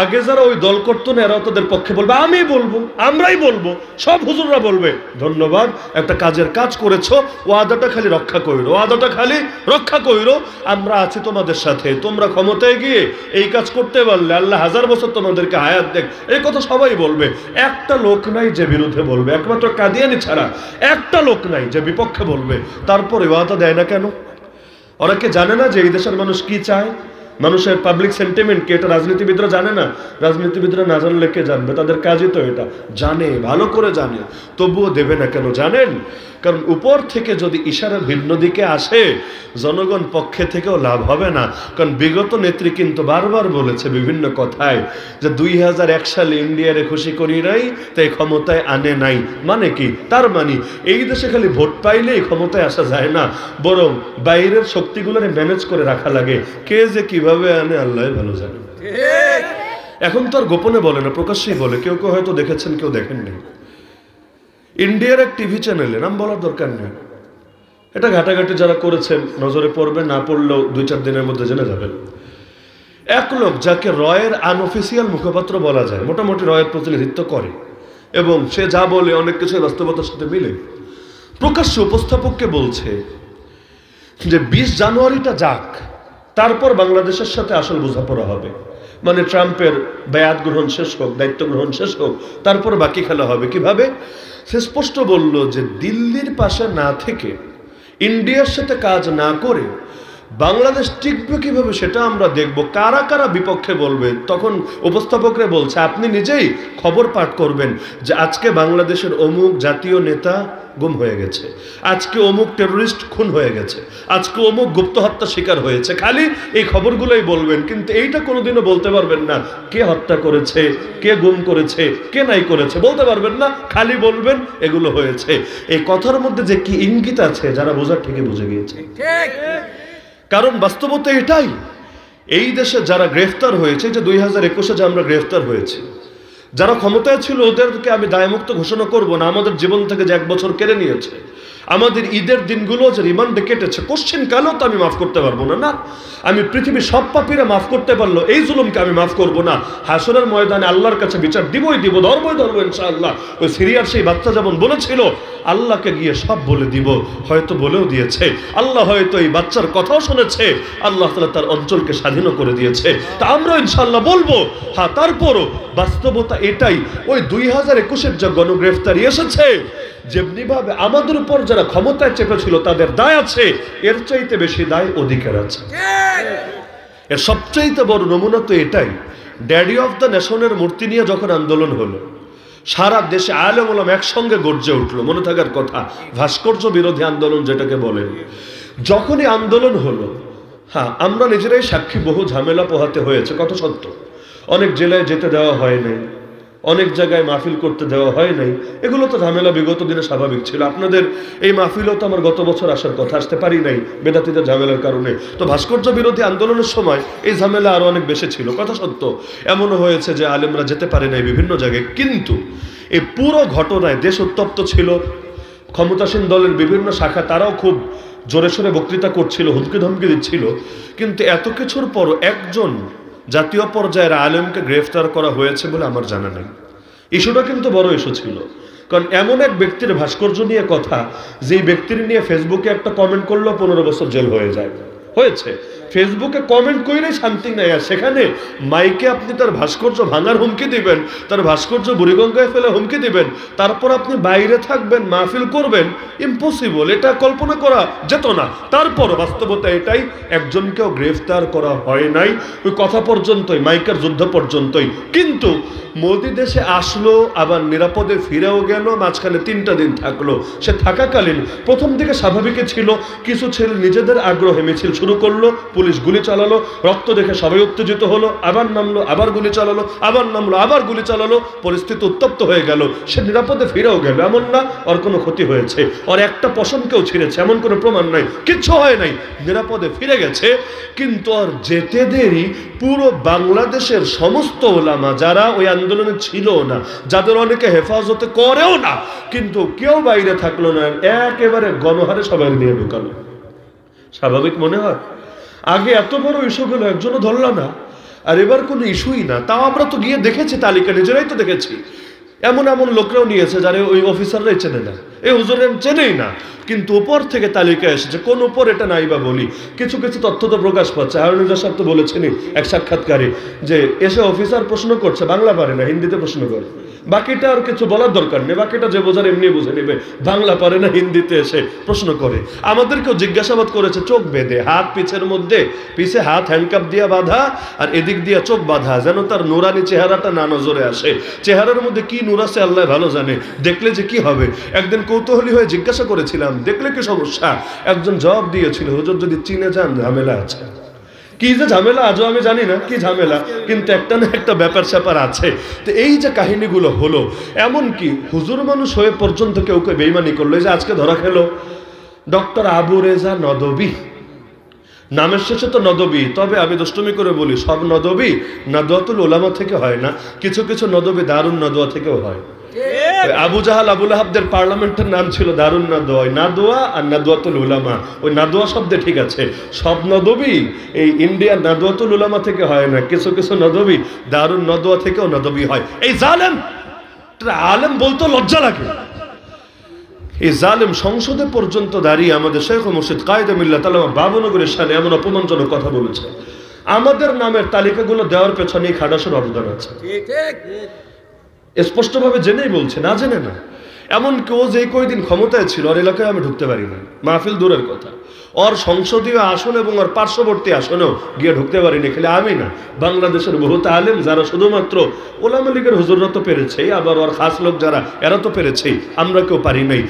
আগে যারা ওই দল করতো না, এরাও তাদের পক্ষে বলবে, আমি বলবো, আমরাই বলবো, সব হুজুররা বলবে ধন্যবাদ, একটা কাজের কাজ করেছো, ওয়াদাটা খালি রক্ষা কইরো, আমরা আছি তোমাদের সাথে, তোমরা ক্ষমতায় গিয়ে এই কাজ করতে পারলে আল্লাহ 1000 বছর তোমাদেরকে হায়াত দেখ। এই কথা সবাই বলবে, একটা লোক নাই যে বিরুদ্ধে বলবে, একমাত্র কাদিয়ানি ছাড়া একটা লোক নাই যে বিপক্ষে বলবে। তারপরে ওয়াদা দেয় না কেন? ওরা কি জানে না যে এই দেশের মানুষ কি চায়, মানুষের পাবলিক সেন্টিমেন্ট কি? এটা রাজনীতিবিদরা জানে না? রাজনীতিবিদরা না জানলে কে জানবে? তাদের কাজই তো এটা, জানে, ভালো করে জানে, তবুও দেবে না কেন জানেন? কারণ উপর থেকে যদি ইশারা ভিন্ন দিকে আসে, জনগণ পক্ষে থেকেও লাভ হবে না। কারণ বিগত নেত্রী কিন্তু বারবার বলেছে বিভিন্ন কথায় যে 2001 সালে ইন্ডিয়ারে খুশি করি নাই, তাই ক্ষমতায় আনে নাই। মানে কি? তার মানে এই দেশে খালি ভোট পাইলেই ক্ষমতায় আসা যায় না, বরং বাইরের শক্তিগুলোরে ম্যানেজ করে রাখা লাগে। কে যে কিভাবে আনে আল্লাহ ভালো জানে। এখন তো আর গোপনে বলে না, প্রকাশ্যেই বলে। কেউ কেউ হয়তো দেখেছেন, কেউ দেখেননি। ইন্ডিয়ার এক টিভি চ্যানেলে, নাম বলার দরকার নেই, এটা ঘাটাঘাটি যারা করেছেন নজরে পড়বে, না পড়লেও 2-4 দিনের মধ্যে জেনে যাবেন। এক লোক যাকে রয়ের আনঅফিসিয়াল মুখপাত্র বলা যায়, মোটামুটি রয়ের প্রতিনিধিত্ব করে এবং সে যা বলে অনেক কিছু বাস্তবতার সাথে মিলে, প্রকাশ্যে উপস্থাপককে বলছে যে 20 জানুয়ারিটা যাক, তারপর বাংলাদেশের সাথে আসল বোঝাপড়া হবে। মানে ট্রাম্পের বায়াত গ্রহণ শেষ হোক, দায়িত্ব গ্রহণ শেষ হোক, তারপর বাকি খেলা হবে। কিভাবে? সে স্পষ্ট বলল যে দিল্লির পাশে না থেকে, ইন্ডিয়ার সাথে কাজ না করে বাংলাদেশ টিকবে কিভাবে সেটা আমরা দেখব। কারা কারা বিপক্ষে বলবে, তখন উপস্থাপকরা বলছে আপনি নিজেই খবর পাঠ করবেন যে আজকে বাংলাদেশের অমুক জাতীয় নেতা গুম হয়ে গেছে, আজকে অমুক টেররিস্ট খুন হয়ে গেছে, আজকে অমুক গুপ্ত হত্যা শিকার হয়েছে। খালি এই খবরগুলোই বলবেন, কিন্তু এইটা কোনোদিনও বলতে পারবেন না কে হত্যা করেছে, কে গুম করেছে, কে নাই করেছে, বলতে পারবেন না। খালি বলবেন এগুলো হয়েছে। এই কথার মধ্যে যে কি ইঙ্গিত আছে যারা বোঝার ঠিকই বুঝে গিয়েছে। কারণ বাস্তবতা এটাই, এই দেশে যারা গ্রেফতার হয়েছে, যে 2021-এ যে আমরা গ্রেফতার হয়েছি, যারা ক্ষমতায় ছিল ওদেরকে আমি দায়মুক্ত ঘোষণা করব না। আমাদের জীবন থেকে যে 1 বছর কেড়ে নিয়েছে, আমাদের ঈদের দিনগুলো যে রিমান্ডে কেটেছে, কোশ্চেন কালেও তো আমি মাফ করতে পারবো না। না, আমি পৃথিবীর সব পাপীরা মাফ করতে পারলো, এই জুলুমকে আমি মাফ করব না। হাসরের ময়দানে আল্লাহর কাছে বিচার দিবই দিব, ধর্মই ধর্ম ইনশাআল্লাহ। ওই সিরিয়ার সেই বাচ্চা যেমন বলেছিল আল্লাহকে গিয়ে সব বলে দিব, হয়তো বলেও দিয়েছে। আল্লাহ হয়তো এই বাচ্চার কথাও শুনেছে, আল্লাহ তাআলা তার অঞ্চলকে স্বাধীনও করে দিয়েছে। তা আমরা ইনশাআল্লাহ বলবো হ্যাঁ। তারপরও বাস্তবতা এটাই, ওই 2021-এর যে গণগ্রেফতারি এসেছে, যেমনি ভাবে আমাদের উপর যারা ক্ষমতায় চেপেছিল তাদের দায় আছে, এর চাইতে বেশি দায় অধিকার আছে। এর সবচাইতে বড় নমুনা তো এটাই। ড্যাডি অফ দ্য নেশনের মূর্তি নিয়ে যখন আন্দোলন হলো, সারা দেশে আলেম ওলামা একসঙ্গে গর্জে উঠলো। মনে থাকার কথা, ভাস্কর্য বিরোধী আন্দোলন যেটাকে বলেন। যখনই আন্দোলন হলো, হ্যাঁ আমরা নিজেরাই সাক্ষী, বহু ঝামেলা পোহাতে হয়েছে, কত সত্য। অনেক জেলায় যেতে দেওয়া হয় নাই, অনেক জায়গায় মাহফিল করতে দেওয়া হয় নাই। এগুলো তো ঝামেলা বিগত দিনে স্বাভাবিক ছিল। আপনাদের এই মাহফিলও তো আমার গত বছর আসার কথা, আসতে পারি নাই বেদাতীদের ঝামেলার কারণে। তো ভাস্কর্য বিরোধী আন্দোলনের সময় এই ঝামেলা আরো অনেক বেশি ছিল, কথা সত্য। এমনও হয়েছে যে আলেমরা যেতে পারে নাই বিভিন্ন জায়গায়। কিন্তু এই পুরো ঘটনায় দেশ উত্তপ্ত ছিল। ক্ষমতাসীন দলের বিভিন্ন শাখা তারাও খুব জোরে সোরে বক্তৃতা করছিল, হুমকি ধমকি দিচ্ছিল। কিন্তু এত কিছুর পর একজন জাতীয় পর্যায়ের আলেমকে গ্রেফতার করা হয়েছে বলে আমার জানা নেই। ইস্যুটা কিন্তু বড় ইস্যু ছিল, কারণ এমন এক ব্যক্তির ভাস্কর্য নিয়ে কথা, যেই ব্যক্তির নিয়ে ফেসবুকে একটা কমেন্ট করলেও 15 বছর জেল হয়ে যায়। হয়েছে ফেসবুকে কমেন্ট কইরে শান্তি নাই, আর সেখানে মাইকে আপনি তার ভাস্কর্য ভাঙার হুমকি দিবেন, তার ভাস্কর্য বুড়িগঙ্গায় ফেলে হুমকি দিবেন, তারপর আপনি বাইরে থাকবেন, মাহফিল করবেন। ইম্পসিবল, এটা কল্পনা করা যেত না। তারপর বাস্তবতা এটাই, একজনকেও গ্রেফতার করা হয় নাই। ওই কথা পর্যন্তই, মাইকের যুদ্ধ পর্যন্তই। কিন্তু মোদি দেশে আসলো, আবার নিরাপদে ফিরেও গেল, মাঝখানে 3টা দিন থাকলো। সে থাকাকালীন প্রথম দিকে স্বাভাবিকই ছিল, কিছু ছেলে নিজেদের আগ্রহে মিছিল শুরু করলো, পুলিশ গুলি চালালো, রক্ত দেখে সবাই উত্তেজিত হলো, আবার নামলো, আবার গুলি চালালো, আবার নামলো, আবার গুলি চালালো। পরিস্থিতি উত্তপ্ত হয়ে গেল, সে নিরাপদে ফিরেও গেল। এমন না ওর কোনো ক্ষতি হয়েছে, ওর একটা পশমকেও ছিঁড়েছে, এমন কোনো প্রমাণ নাই, কিচ্ছু হয় নাই, নিরাপদে ফিরে গেছে। কিন্তু আর যেতে দেরি পুরো বাংলাদেশের সমস্ত ওলামা যারা ওই আন্দোলনে ছিল না, যাদের অনেকে হেফাজতে করেও না, কিন্তু কেউ বাইরে থাকলো না, একেবারে গণহারে সবাই নিয়ে ঢুকালো। স্বাভাবিক মনে হয়? আগে এত বড় ইস্যুগুলো একজনও ধরলো না, আর এবার কোনো ইস্যুই না। তাও আমরা তো গিয়ে দেখেছি, তালিকা নিজেরাই তো দেখেছি। এমন এমন লোকরাও নিয়েছে যারা ওই অফিসাররাই চেনে না, এই হুজুর চেনেই না, কিন্তু উপর থেকে তালিকা এসেছে। কোন উপর এটা নাই বা বলি, কিছু কিছু তথ্য তো প্রকাশ পাচ্ছে। হারুন সাহেব তো বলেছেনই এক সাক্ষাৎকারে, যে এসে অফিসার প্রশ্ন করছে, বাংলা পারে না, হিন্দিতে প্রশ্ন করে। বাকিটা আর কিছু বলার দরকার নেই, বাকিটা যে বোঝার এমনি বুঝে নেবে। বাংলা পারে না, হিন্দিতে এসে প্রশ্ন করে। আমাদেরকেও জিজ্ঞাসাবাদ করেছে চোখ বেঁধে, হাত পিছের মধ্যে, পিছে হাত হ্যান্ডকাপ দিয়ে বাঁধা, আর এদিক দিয়ে চোখ বাঁধা, যেন তার নুরানি চেহারাটা না নজরে আসে। চেহারার মধ্যে কি নূর আছে আল্লাহ ভালো জানে, দেখলে যে কি হবে। একদিন কৌতূহলী হয়ে জিজ্ঞাসা করেছিলাম, দেখলে কি সমস্যা? একজন জবাব দিয়েছিল, হুজুর যদি চীনে যান ঝামেলা আছে। কি যে ঝামেলা আজও আমি জানি না কি ঝামেলা, কিন্তু একটা না একটা ব্যাপার স্যাপার আছে। তো এই যে কাহিনীগুলো হলো, এমনকি হুজুর মানুষ হয়ে পর্যন্ত কেউ কেউ বেইমানি করলো। এই যে আজকে ধরা খেলো ডক্টর আবু রেজা নদভী, নামের শেষে তো নদভী, তবে আমি দুষ্টুমি করে বলি সব নদভী নাদওয়াতুল উলামা থেকে হয় না, কিছু কিছু নদভী দারুন নাদওয়া থেকেও হয়। আবু জাহাল আবুল আহাবদের পার্লামেন্টের নাম ছিল দারুন নাদওয়া, নাদওয়া আর নাদওয়াতুল উলামা। ওই নাদওয়া শব্দে ঠিক আছে, সব নদভী এই ইন্ডিয়ার নাদওয়াতুল উলামা থেকে হয় না, কিছু কিছু নদভী দারুন নাদওয়া থেকেও নদভী হয়। এই জালেম আলেম বলতে লজ্জা লাগে। এই জালেম সংসদে পর্যন্ত দাঁড়িয়ে আমাদের শেখ মুর্শিদ কায়েদে মিল্লাত আল্লামা বাবনগরের সামনে এমন অপমানজনক কথা বলেছে। আমাদের নামের তালিকাগুলো দেওয়ার পেছনে খাদাসের অবদান আছে, স্পষ্টভাবে জেনেই বলছে, না জেনে না। এমনকি ও যে কয়দিন ক্ষমতায় ছিল ওর এলাকায় আমি ঢুকতে পারি না, মাহফিল দূরের কথা, ওর সংসদীয় আসন এবং ওর পার্শ্ববর্তী আসনেও গিয়ে ঢুকতে পারিনি। খেলে আমি না, বাংলাদেশের বহুত আলেম যারা শুধুমাত্র ওলামা লীগের হুজুররা তো পেরেছে, আবার ওর খাস লোক যারা এরা তো পেরেছেই, আমরা কেউ পারি নাই।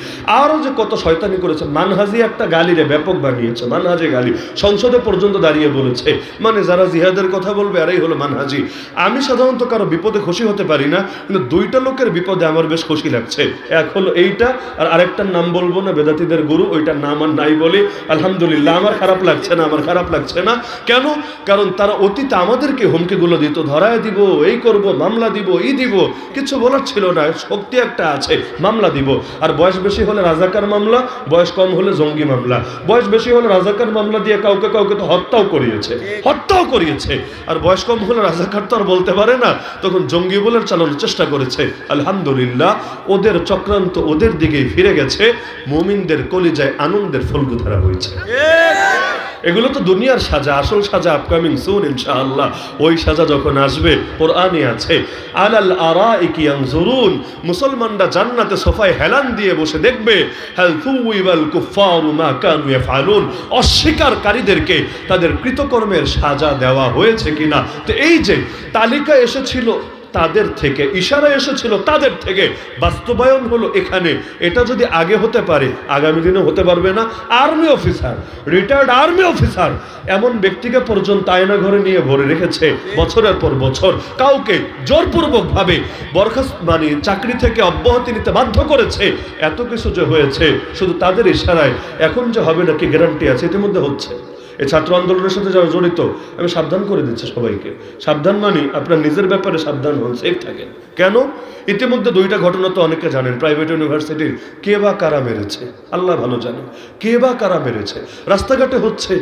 আরও যে কত শয়তানি করেছে, মানহাজি একটা গালিরে ব্যাপক বানিয়েছে, মানহাজি গালি সংসদে পর্যন্ত দাঁড়িয়ে বলেছে, মানে যারা জিহাদের কথা বলবে এরাই হলো মানহাজি। আমি সাধারণত কারো বিপদে খুশি হতে পারি না, কিন্তু দুইটা লোকের বিপদে আমার বেশ খুশি লাগছে। এক হলো এইটা, আর আরেকটার নাম বলবো না, বেদাতীদের গুরু, ওইটার নাম আর নাই বলি। আলহামদুলিল্লাহ, আমার খারাপ লাগছে না, আমার খারাপ লাগছে না। কেন? কারণ তারা অতীতে আমাদেরকে হুমকিগুলো দিত, ধরায় দিব, এই করব, মামলা দিব, ই দিব, কিছু বলার ছিল না, শক্তি একটা আছে, মামলা দিব। আর বয়স বেশি হলে রাজাকার মামলা, বয়স কম হলে জঙ্গি মামলা। বয়স বেশি হলে রাজাকার মামলা দিয়ে কাউকে কাউকে তো হত্যাও করিয়েছে, আর বয়স কম হলে রাজাকার তো আর বলতে পারে না, তখন জঙ্গি বলে চালানোর চেষ্টা করেছে। আলহামদুলিল্লাহ, ওদের চক্রান্ত ওদের দিকেই ফিরে গেছে, মুমিনদের কলিজায় আনন্দের ফলগুধারা হয়েছে। এগুলো তো দুনিয়ার সাজা, আসল সাজা আপকামিং সুন ইনশাআল্লাহ। ওই সাজা যখন আসবে, কোরআনে আছে আলাল আরাইকি ইয়ানজুরুন, মুসলমানরা জান্নাতে সোফায় হেলান দিয়ে বসে দেখবে, হাল তুওয়াল কুফারু মা কানু ইয়াফআলুন, অস্বীকারীদেরকে তাদের কৃতকর্মের সাজা দেওয়া হয়েছে কিনা। তো এই যে তালিকা এসেছিল তাদের থেকে, ইশারা এসেছিল তাদের থেকে, বাস্তবায়ন হলো এখানে। এটা যদি আগে হতে পারে, আগামী দিনে হতে পারবে না? Army officer, retired army officer, এমন ব্যক্তিকে পর্যন্ত আয়না ঘরে নিয়ে ভরে রেখেছে বছরের পর বছর, কাউকে জোরপূর্বক ভাবে বরখাস্ত মানে চাকরি থেকে অব্যাহতি নিতে বাধ্য করেছে। এত কিছু যে হয়েছে শুধু তাদের ইশারায়, এখন যে হবে নাকি গ্যারান্টি আছে? ইতিমধ্যে হচ্ছে। এই ছাত্র আন্দোলনের সাথে যারা জড়িত, আমি সাবধান করে দিচ্ছি সবাইকে। সাবধান মানে আপনার নিজের ব্যাপারে সাবধান হন, সেফ থাকেন। কেন? ইতিমধ্যে দুইটা ঘটনা তো অনেকে জানেন, প্রাইভেট ইউনিভার্সিটির কে বা কারা মেরেছে আল্লাহ ভালো জানে, কে বা কারা মেরেছে। রাস্তাঘাটে হচ্ছে,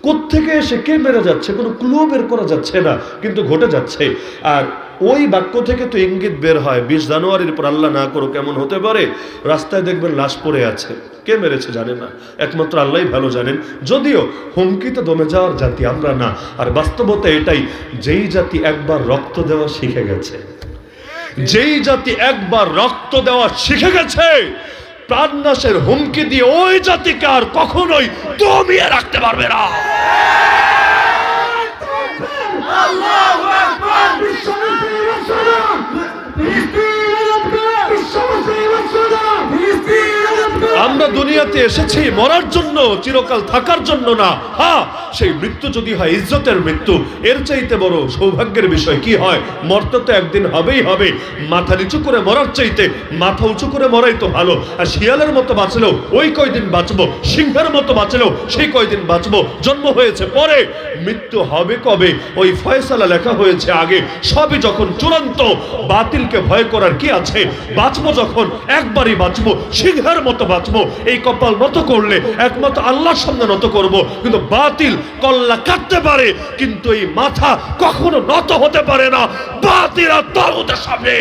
কোত্থেকে এসে কে মেরে যাচ্ছে কোনো ক্লু বের করা যাচ্ছে না, কিন্তু ঘটে যাচ্ছে। আর ওই বাক্য থেকে তো ইঙ্গিত বের হয় 20 জানুয়ারির পর আল্লাহ না করুক কেমন হতে পারে, রাস্তায় দেখবেন লাশ পড়ে আছে, কে মেরেছে জানে না, একমাত্র আল্লাহই ভালো জানেন। যদিও হুমকিতে দমে যাওয়ার জাতি আমরা না, আর বাস্তবতা এটাই, যেই জাতি একবার রক্ত দেওয়া শিখে গেছে, যেই জাতি একবার রক্ত দেওয়া শিখে গেছে, প্রাণনাশের হুমকি দিয়ে ওই জাতিকে আর কখনোই দমিয়ে রাখতে পারবে না। আল্লাহু আকবার। আমরা দুনিয়াতে এসেছি মরার জন্য, চিরকাল থাকার জন্য না। হ্যাঁ, সেই মৃত্যু যদি হয় ইজ্জতের মৃত্যু, এর চাইতে বড় সৌভাগ্যের বিষয় কি হয়? মরতে তো একদিন হবেই হবে। মাথা নিচু করে মরার চাইতে মাথা উঁচু করে মরাই তো ভালো। আর শিয়ালের মতো বাঁচলেও ওই কয়দিন বাঁচবো, সিংহের মতো বাঁচলেও সেই কয়দিন বাঁচবো। জন্ম হয়েছে পরে, মৃত্যু হবে কবে ওই ফয়সালা লেখা হয়েছে আগে। সবই যখন চূড়ান্ত, বাতিলকে ভয় করার কি আছে? বাঁচবো যখন একবারই বাঁচবো, সিংহের মতো বাঁচবো। এই কপাল নত করলে একমাত্র আল্লাহর সামনে নত করব। কিন্তু বাতিল কল্লা কাটতে পারে, কিন্তু এই মাথা কখনো নত হতে পারে না বাতিল আর তাগুতের সামনে।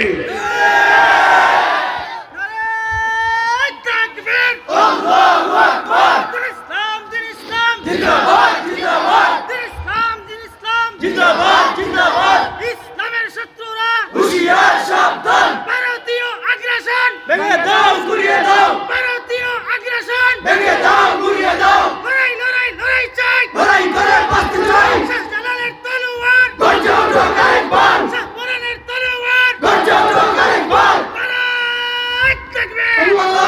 আল্লাহু আকবার। ইসলাম দিন ইসলাম জিন্দাবাদ জিন্দাবাদ। ইসলাম দিন ইসলাম জিন্দাবাদ জিন্দাবাদ। ইসলামের শত্রুরা হুঁশিয়ার সাবধান। ভারতীয় আগ্রাসন ভেঙে দাও গুড়িয়ে দাও। ভারতীয় আগ্রাসন ভেঙে দাও গুড়িয়ে দাও। লড়াই লড়াই লড়াই চাই, লড়াই করে বাঁচতে চাই। শাহজালালের তলোয়ার গর্জে ওঠো আরেকবার। শাহপরানের তলোয়ার গর্জে ওঠো আরেকবার। নারায়ে তাকবীর। আল্লাহ।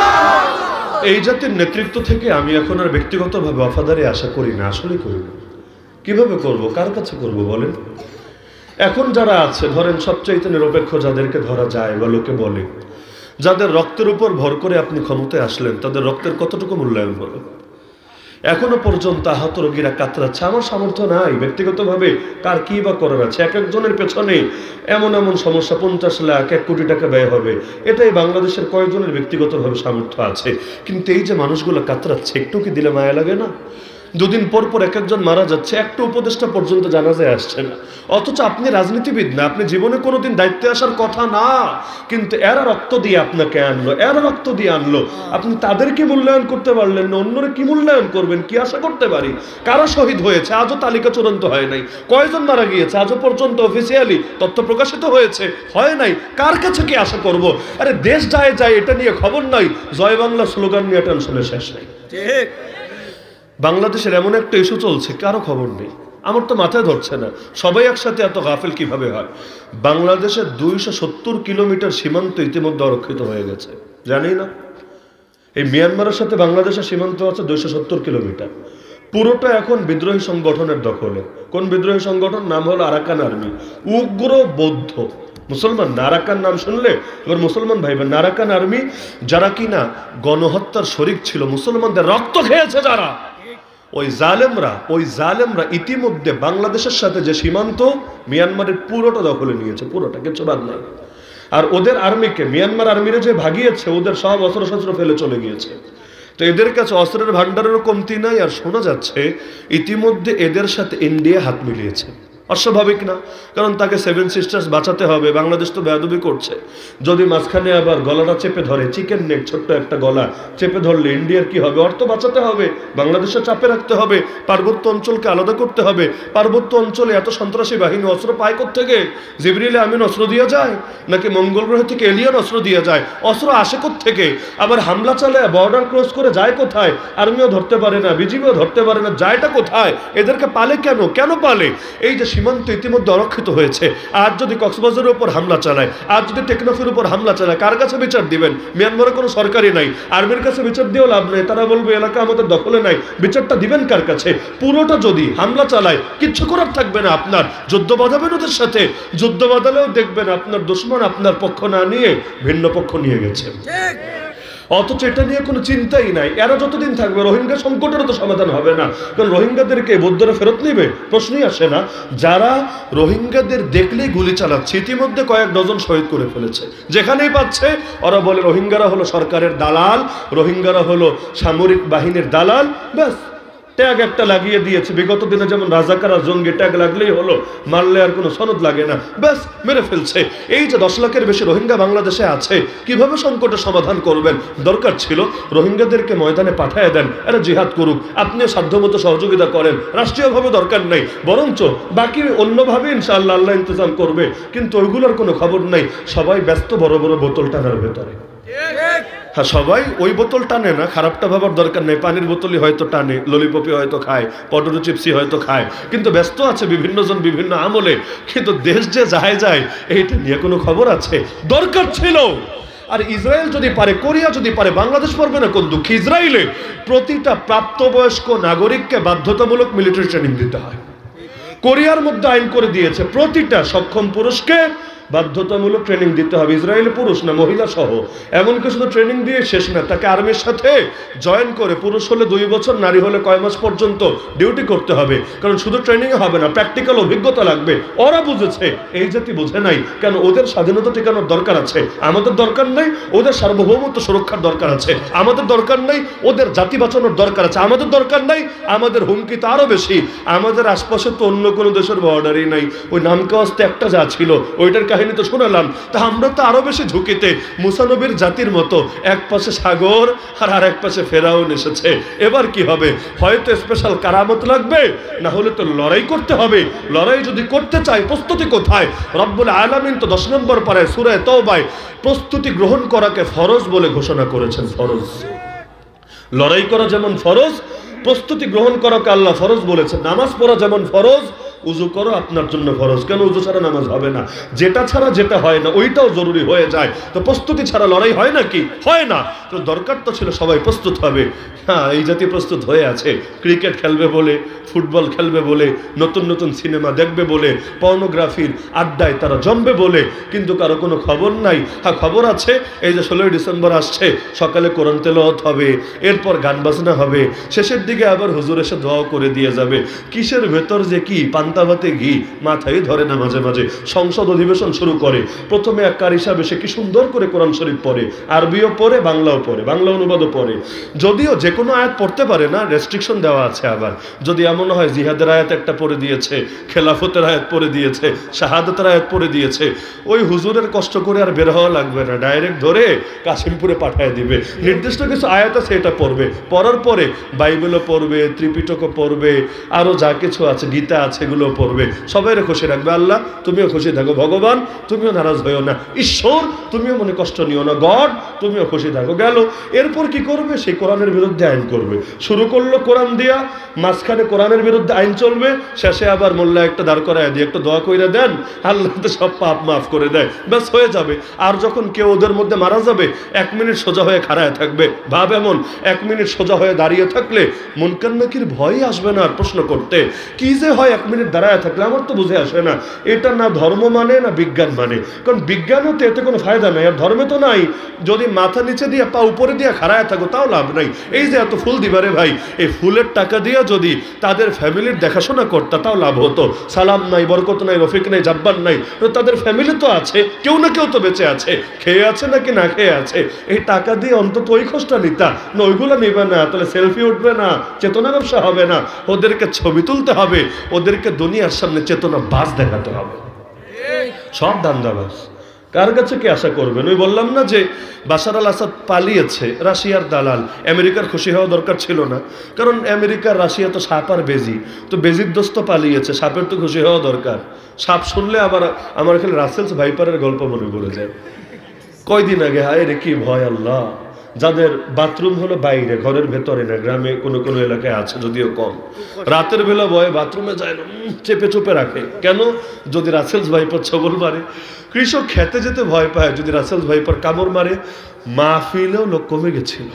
এই জাতির নেতৃত্ব থেকে আমি এখন আর ব্যক্তিগতভাবে ওয়াফাদারি আশা করি না, আসলে করি না। কিভাবে করব, কার কাছে করব বলেন? এখন যারা আছে, ধরেন সবচাইতে নিরপেক্ষ যাদেরকে ধরা যায় বা লোকে বলে, যাদের রক্তের উপর ভর করে আপনি ক্ষমতায় আসলেন, তাদের রক্তের কতটুকু মূল্যায়ন হলো? এখনো পর্যন্ত আহত রোগীরা কাতরাচ্ছে। আমার সামর্থ্য নাই ব্যক্তিগতভাবে কার কি বা করার আছে। এক একজনের পেছনে এমন এমন সমস্যা, 50 লাখ 1 কোটি টাকা ব্যয় হবে, এটাই বাংলাদেশের কয়েকজনের ব্যক্তিগতভাবে সামর্থ্য আছে। কিন্তু এই যে মানুষগুলো কাতরাচ্ছে, একটু কি দিলে মায়া লাগে না? দুদিন পর পর এক একজন মারা যাচ্ছে, একটা উপদেষ্টা পর্যন্ত জানাজায় আসছে না। অথচ আপনি রাজনীতিবিদ না, আপনি জীবনে কোনোদিন দায়িত্বে আসার কথা না, কিন্তু এরা রক্ত দিয়ে আপনাকে আনলো, এরা রক্ত দিয়ে আনলো, আপনি তাদেরকে মূল্যায়ন করতে পারলেন না, অন্যরা কি মূল্যায়ন করবেন, কি আশা করতে পারি? কারা শহীদ হয়েছে আজও তালিকা চূড়ান্ত হয় নাই, কয়জন মারা গিয়েছে আজও পর্যন্ত অফিসিয়ালি তথ্য প্রকাশিত হয়েছে, হয় নাই, কার কাছে কি আশা করব? আরে দেশ যায় যায় এটা নিয়ে খবর নাই, জয় বাংলা স্লোগান নিয়ে টেনশনে শেষ নাই। ঠিক। বাংলাদেশের এমন একটা ইস্যু চলছে, কারো খবর নেই, আমার তো মাথায় ধরছে না সবাই একসাথে এত গাফেল কিভাবে হয়। বাংলাদেশের 270 কিলোমিটার সীমান্ত ইতিমধ্যে অরক্ষিত হয়ে গেছে, জানি না? এই মিয়ানমারের সাথে বাংলাদেশের সীমান্ত আছে 270 কিলোমিটার, পুরোটা এখন বিদ্রোহী সংগঠনের দখলে। কোন বিদ্রোহী সংগঠন? নাম হলো আরাকান আর্মি, উগ্র বৌদ্ধ মুসলমান। আরাকান নাম শুনলে এবার মুসলমান ভাইবেন, আরাকান আর্মি যারা কিনা গণহত্যার শরিক ছিল, মুসলমানদের রক্ত খেয়েছে যারা, ওই জালেমরা ইতিমধ্যে বাংলাদেশের সাথে যে সীমান্ত মিয়ানমারের পুরোটা দখলে নিয়েছে, পুরোটা, কিছু বাদ নাই। আর ওদের আর্মিকে, মিয়ানমার আর্মিরা যে ভাগিয়েছে, ওদের সব অস্ত্র ফেলে চলে গিয়েছে। তো এদের কাছে অস্ত্রের ভান্ডারেরও কমতি নাই। আর শোনা যাচ্ছে ইতিমধ্যে এদের সাথে ইন্ডিয়া হাত মিলিয়েছে। অস্বাভাবিক না? কারণ তাকে 7 সিস্টার্স বাঁচাতে হবে, বাংলাদেশ তো বেয়াদবি করছে। যদি মাঝখানে আবার গলাটা চেপে ধরে, চিকেন নেক ছোট্ট একটা গলা চেপে ধরলে ইন্ডিয়ার কি হবে? অর্থ বাঁচাতে হবে, বাংলাদেশে চাপে রাখতে হবে, পার্বত্য অঞ্চলকে আলাদা করতে হবে। পার্বত্য অঞ্চলে এত সন্ত্রাসী বাহিনী অস্ত্র পায় কোত্থেকে? জিবরিলে আমিন অস্ত্র দিয়ে যায় নাকি মঙ্গল গ্রহ থেকে এলিয়ান অস্ত্র দিয়ে যায়? অস্ত্র আসে কোত্থেকে? আবার হামলা চালায় বর্ডার ক্রস করে যায় কোথায়? আর্মিও ধরতে পারে না, বিজিবিও ধরতে পারে না, যায়টা কোথায়? এদেরকে পালে কেন? কেন পালে? এই যে সীমান্ত ইতিমধ্যে অরক্ষিত হয়েছে, আর যদি কক্সবাজারের উপর হামলা চালায়, আর যদি টেকনাফের উপর হামলা চালায়, কার কাছে বিচার দিবেন? মিয়ানমারে কোনো সরকারই নাই, আর্মির কাছে বিচার দিয়েও লাভ নেই, তারা বলবে এলাকা আমাদের দখলে নাই, বিচারটা দিবেন কার কাছে? পুরোটা যদি হামলা চালায় কিচ্ছু করার থাকবে না আপনার, যুদ্ধ বাঁধাবেন ওদের সাথে, যুদ্ধ বাঁধালেও দেখবেন আপনার দুশমন আপনার পক্ষ না নিয়ে ভিন্ন পক্ষ নিয়ে গেছে। অথচ এটা নিয়ে কোনো চিন্তাই নাই। এরা যতদিন থাকবে রোহিঙ্গা সংকটেরও তো সমাধান হবে না, কারণ রোহিঙ্গাদেরকে বৌদ্ধরা ফেরত নেবে, প্রশ্নই আসে না। যারা রোহিঙ্গাদের দেখলেই গুলি চালাচ্ছে, ইতিমধ্যে কয়েক ডজন শহীদ করে ফেলেছে, যেখানেই পাচ্ছে ওরা বলে রোহিঙ্গারা হলো সরকারের দালাল, রোহিঙ্গারা হলো সামরিক বাহিনীর দালাল, ব্যাস ট্যাগ একটা লাগিয়ে দিয়েছে। বিগত দিনে যেমন রাজাকার আর জঙ্গি ট্যাগ লাগলেই হলো, মারলে আর কোনো সনদ লাগে না, ব্যাস মেরে ফেলছে। এই যে 10 লাখের বেশি রোহিঙ্গা বাংলাদেশে আছে, কিভাবে সংকটের সমাধান করবেন? দরকার ছিল রোহিঙ্গাদেরকে ময়দানে পাঠিয়ে দেন, এরা জিহাদ করুক, আপনিও সাধ্যমতো সহযোগিতা করেন, রাষ্ট্রীয়ভাবে দরকার নেই, বরঞ্চ বাকি অন্যভাবে ইনশাআল্লাহ আল্লাহ ইন্তজাম করবে। কিন্তু ওইগুলোর কোনো খবর নাই, সবাই ব্যস্ত বড় বড় বোতল টানার ভেতরে। হ্যাঁ, সবাই ওই বোতল টানে না, খারাপটা ভাবার দরকার নেই, পানির বোতলই হয়তো টানে, ললিপপি হয়তো খায়, পটেটো চিপসি হয়তো খায়, কিন্তু ব্যস্ত আছে বিভিন্ন জন বিভিন্ন আমলে। কিন্তু দেশ যে যায় এইটা নিয়ে কোনো খবর আছে? দরকার ছিল। আর ইসরায়েল যদি পারে, কোরিয়া যদি পারে, বাংলাদেশ পারবে না? কোন দুঃখ! ইসরায়েলে প্রতিটা প্রাপ্তবয়স্ক নাগরিককে বাধ্যতামূলক মিলিটারি ট্রেনিং দিতে হয়। কোরিয়ার মধ্যে আইন করে দিয়েছে প্রতিটা সক্ষম পুরুষকে বাধ্যতামূলক ট্রেনিং দিতে হবে। ইসরায়েলে পুরুষ না, মহিলা সহ। এমনকি শুধু ট্রেনিং দিয়ে শেষ না, তাকে আর্মির সাথে জয়েন করে, পুরুষ হলে 2 বছর, নারী হলে কয় মাস পর্যন্ত ডিউটি করতে হবে। কারণ শুধু ট্রেনিংয়ে হবে না, প্র্যাকটিক্যাল অভিজ্ঞতা লাগবে। ওরা বুঝেছে, এই জাতি বোঝে নাই। কেন? ওদের স্বাধীনতা টিকানোর দরকার আছে, আমাদের দরকার নাই। ওদের সার্বভৌমত্ব সুরক্ষার দরকার আছে, আমাদের দরকার নাই। ওদের জাতি বাঁচানোর দরকার আছে, আমাদের দরকার নাই। আমাদের হুমকি তো আরও বেশি। আমাদের আশপাশে তো অন্য কোনো দেশের বর্ডারই নাই। ওই নামকাওয়াস্তে একটা যা ছিল, ওইটার কাহিনী তো শোনালাম। তা আমরা তো আরো বেশি ঝুঁকিতে, মুসা নবীর জাতির মতো, এক পাশে সাগর আর এক পাশে ফেরাউন এসেছে। এবার কি হবে? হয়তো স্পেশাল কারামত লাগবে, না হলে তো লড়াই করতে হবে। লড়াই যদি করতে চাই, প্রস্তুতি কোথায়? রব্বুল আলামিন তো 10 নম্বর পারায় সূরা তাওবায় প্রস্তুতি গ্রহণ করাকে ফরজ বলে ঘোষণা করেছেন। ফরজ, লড়াই করা যেমন ফরজ, প্রস্তুতি গ্রহণ করাকে আল্লাহ ফরজ বলেছেন। নামাজ পড়া যেমন ফরজ, উযু করো আপনার জন্য ফরজ। কেন? উযু ছাড়া নামাজ হবে না। যেটা ছাড়া যেটা হয় না, ওইটাও জরুরি হয়ে যায়। তো প্রস্তুতি ছাড়া লড়াই হয় নাকি? হয় না। তো দরকার তো ছিল সবাই প্রস্তুত হবে। হ্যাঁ, এই জাতি প্রস্তুত হয়ে আছে। ক্রিকেট খেলবে বলে, ফুটবল খেলবে বলে, নতুন নতুন সিনেমা দেখবে বলে, পর্নোগ্রাফির আড্ডায় তারা জমবে বলে, কিন্তু কারো কোনো খবর নাই। হ্যাঁ, খবর আছে, এই যে 16ই ডিসেম্বর আসছে, সকালে কোরআন তেলাওয়াত হবে, এরপর গান বাজনা হবে, শেষের দিকে আবার হুজুর এসে দোয়া করে দিয়ে যাবে। কিসের ভেতর যে কি পান্তা ভাতে ঘি মাথায় ধরে না, মাঝে মাঝে সংসদ অধিবেশন শুরু করে, প্রথমে এক কার হিসাবে সে কি সুন্দর করে কোরআন শরীফ পড়ে, আরবিও পড়ে, বাংলাও পড়ে, বাংলা অনুবাদও পড়ে। যদিও যে কোনো আয়াত পড়তে পারে না, রেস্ট্রিকশন দেওয়া আছে। আবার যদি এমন হয় জিহাদের আয়াত একটা পড়ে দিয়েছে, খেলাফতের আয়াত পড়ে দিয়েছে, শাহাদাতের আয়াত পড়ে দিয়েছে, ওই হুজুরের কষ্ট করে আর বের হওয়া লাগবে না, ডাইরেক্ট ধরে কাশিমপুরে পাঠিয়ে দিবে। নির্দিষ্ট কিছু আয়াত আছে, এটা পড়বে, পড়ার পরে বাইবেলও পড়বে, ত্রিপিটকও পড়বে, আরও যা কিছু আছে, গীতা আছে, এগুলো পড়বে। সবাইরে খুশি রাখবে। আল্লাহ তুমিও খুশি থাকো, ভগবান তুমিও নারাজ হইও না, ঈশ্বর তুমিও মনে কষ্ট নিও না, গড তুমিও খুশি থাকো। গেল। এরপর কি করবে? সেই কোরআনের বিরুদ্ধে আইন করবে। শুরু করলো কোরআন দিয়া, মাঝখানে কোরআনের বিরুদ্ধে আইন চলবে, শেষে আবার মোল্লা একটা দাঁড় করায় দিয়ে একটা দোয়া কইরা দেন, আল্লাহ তো সব পাপ মাফ করে দেয়, ব্যাস হয়ে যাবে। আর যখন কেউ ওদের মধ্যে মারা যাবে, 1 মিনিট সোজা হয়ে খাড়ায় থাকবে। ভাব এমন 1 মিনিট সোজা হয়ে দাঁড়িয়ে থাকলে মুনকার নাকির ভয়ই আসবে না আর প্রশ্ন করতে। কি যে হয় 1 মিনিট দাঁড়ায় থাকলে, আমার তো বুঝে আসে না এটা না ধর্ম মানে না বিজ্ঞান মানে। কারণ বিজ্ঞানও তো এতে কোনো ফায়দা নাই, আর ধর্মে তো নাই। যদি মাথা নিচে দিয়ে পা উপরে দিয়ে খাড়ায় থাকো তাও লাভ নাই। এই যে এত ফুল দিবারে ভাই, এই ফুলের টাকা দিয়ে যদি তাদের ফ্যামিলির দেখাশোনা করতা তাও লাভ হতো। সালাম নাই, বরকত নাই, রফিক নাই, জাব্বার নাই, তাদের ফ্যামিলি তো আছে, কেউ না কেউ তো বেঁচে আছে, খেয়ে আছে নাকি না খেয়ে আছে। এই টাকা দিয়ে অন্তত ওই খোঁজটা নিতা না, ওইগুলো নিবে না, তাহলে সেলফি উঠবে না, চেতনা ব্যবসা হবে না। ওদেরকে ছবি তুলতে হবে, ওদেরকে দুনিয়ার সামনে চেতনা বাস দেখাতে হবে। সব দান্দাবাজ। কার কাছে কি আশা করবেন? ওই বললাম না যে বাশার আল আসাদ পালিয়েছে, রাশিয়ার দালাল। আমেরিকার খুশি হওয়া দরকার ছিল না, কারণ আমেরিকার রাশিয়া তো সাপ আর বেজি, তো বেজির দোস্ত পালিয়েছে, সাপের তো খুশি হওয়া দরকার। সাপ শুনলে আবার আমার এখানে রাসেলস ভাইপারের গল্প মনে পড়ে যায়। কয়দিন আগে, হায় রে কি ভয় আল্লাহ, যাদের বাথরুম হলো বাইরে, ঘরের ভেতরে না, গ্রামে কোনো কোনো এলাকায় আছে যদিও কম, রাতের বেলা ভয়ে বাথরুমে যায় না, চেপে চুপে রাখে। কেন? যদি রাসেলস ভাইপার ছবল মারে। কৃষক খেতে যেতে ভয় পায়, যদি রাসেলস ভাইপার কামড় মারে। মাহফিলেও লোক কমে গেছিল।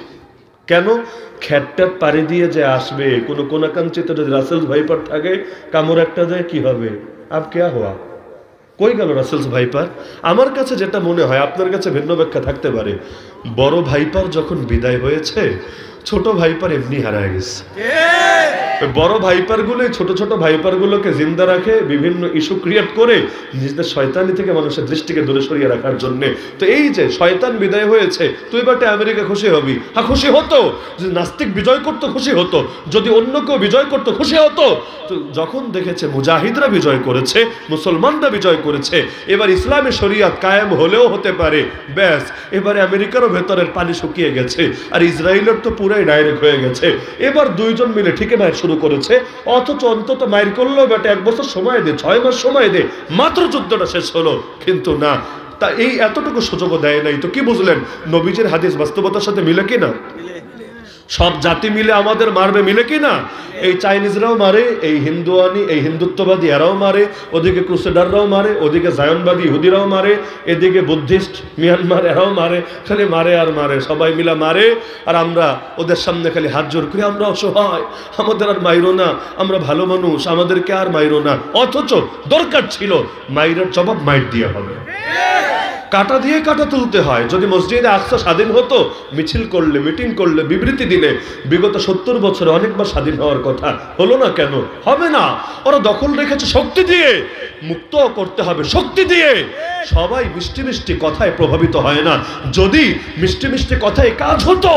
কেন? খেটটা পাড়ি দিয়ে যে আসবে, কোনো কোনাকাঞ্চিতে যদি রাসেলস ভাইপার থাকে, কামড় একটা যায়, কি হবে? আব কে হওয়া? কই গেল রাসেলস ভাইপার? আমার কাছে যেটা মনে হয়, আপনার কাছে ভিন্ন ব্যাখ্যা থাকতে পারে, বড় ভাইপার যখন বিদায় হয়েছে, ছোট ভাইপার এমনি হারায় গেছে। বড় ভাইপার গুলো ছোট ছোট ভাইপার গুলোকে জিন্দা রাখে, বিভিন্ন ইস্যু ক্রিয়েট করে নিজেদের শয়তানি থেকে মানুষের দৃষ্টিকে দূরে সরিয়ে রাখার জন্য। তো এই যে শয়তান বিদায় হয়েছে, তুই বাটে আমেরিকা খুশি হবি? হ্যাঁ খুশি হতো। যদি নাস্তিক বিজয় করতো খুশি হতো, যদি অন্য কেউ বিজয় করতো খুশি হতো। তো যখন দেখেছে মুজাহিদরা বিজয় করেছে, মুসলমানরা বিজয় করেছে, এবার ইসলামী শরিয়াত কায়েম হলেও হতে পারে, ব্যাস এবারে আমেরিকারও ভেতরের পানি শুকিয়ে গেছে, আর ইসরায়েলের তো পুরাই ডাইরেক্ট হয়ে গেছে। এবার দুইজন মিলে ঠিকই মায়ের শুরু করেছে, অথচ অন্তত মায়ের করলেও বেটা 1 বছর সময় দে, 6 মাস সময় দে, মাত্র যুদ্ধটা শেষ হলো। কিন্তু না, তা এই এতটুকু সুযোগও দেয় নাই। তো কি বুঝলেন? নবীজির হাদিস বাস্তবতার সাথে মিলে কিনা? সব জাতি মিলে আমাদের মারবে, মিলে কিনা? এই চাইনিজরাও মারে, এই হিন্দুয়ানি, এই হিন্দুত্ববাদী এরাও মারে, ওদিকে ক্রুসেডাররাও মারে, ওদিকে জায়নবাদী ইহুদিরাও মারে, এদিকে বুদ্ধিস্ট মিয়ানমার এরাও মারে, খালি মারে আর মারে, সবাই মিলা মারে। আর আমরা ওদের সামনে খালি হাত জোর করি, আমরা অসহায়, আমাদের আর মাইরো না, আমরা ভালো মানুষ, আমাদেরকে আর মাইরো না। অথচ দরকার ছিল মাইরের জবাব মাইর দিয়ে হবে, কাটা দিয়ে কাটা তুলতে হয়। যদি মসজিদে আকসা স্বাধীন হতো, মিছিল করলে, মিটিং করলে, বিবৃতি দিলে, বিগত 70 বছরে অনেকবার স্বাধীন হওয়ার কথা, হলো না কেন? হবে না। ওরা দখল রেখেছে শক্তি দিয়ে, মুক্ত করতে হবে শক্তি দিয়ে। সবাই মিষ্টি মিষ্টি কথায় প্রভাবিত হয় না। যদি মিষ্টি মিষ্টি কথায় কাজ হতো,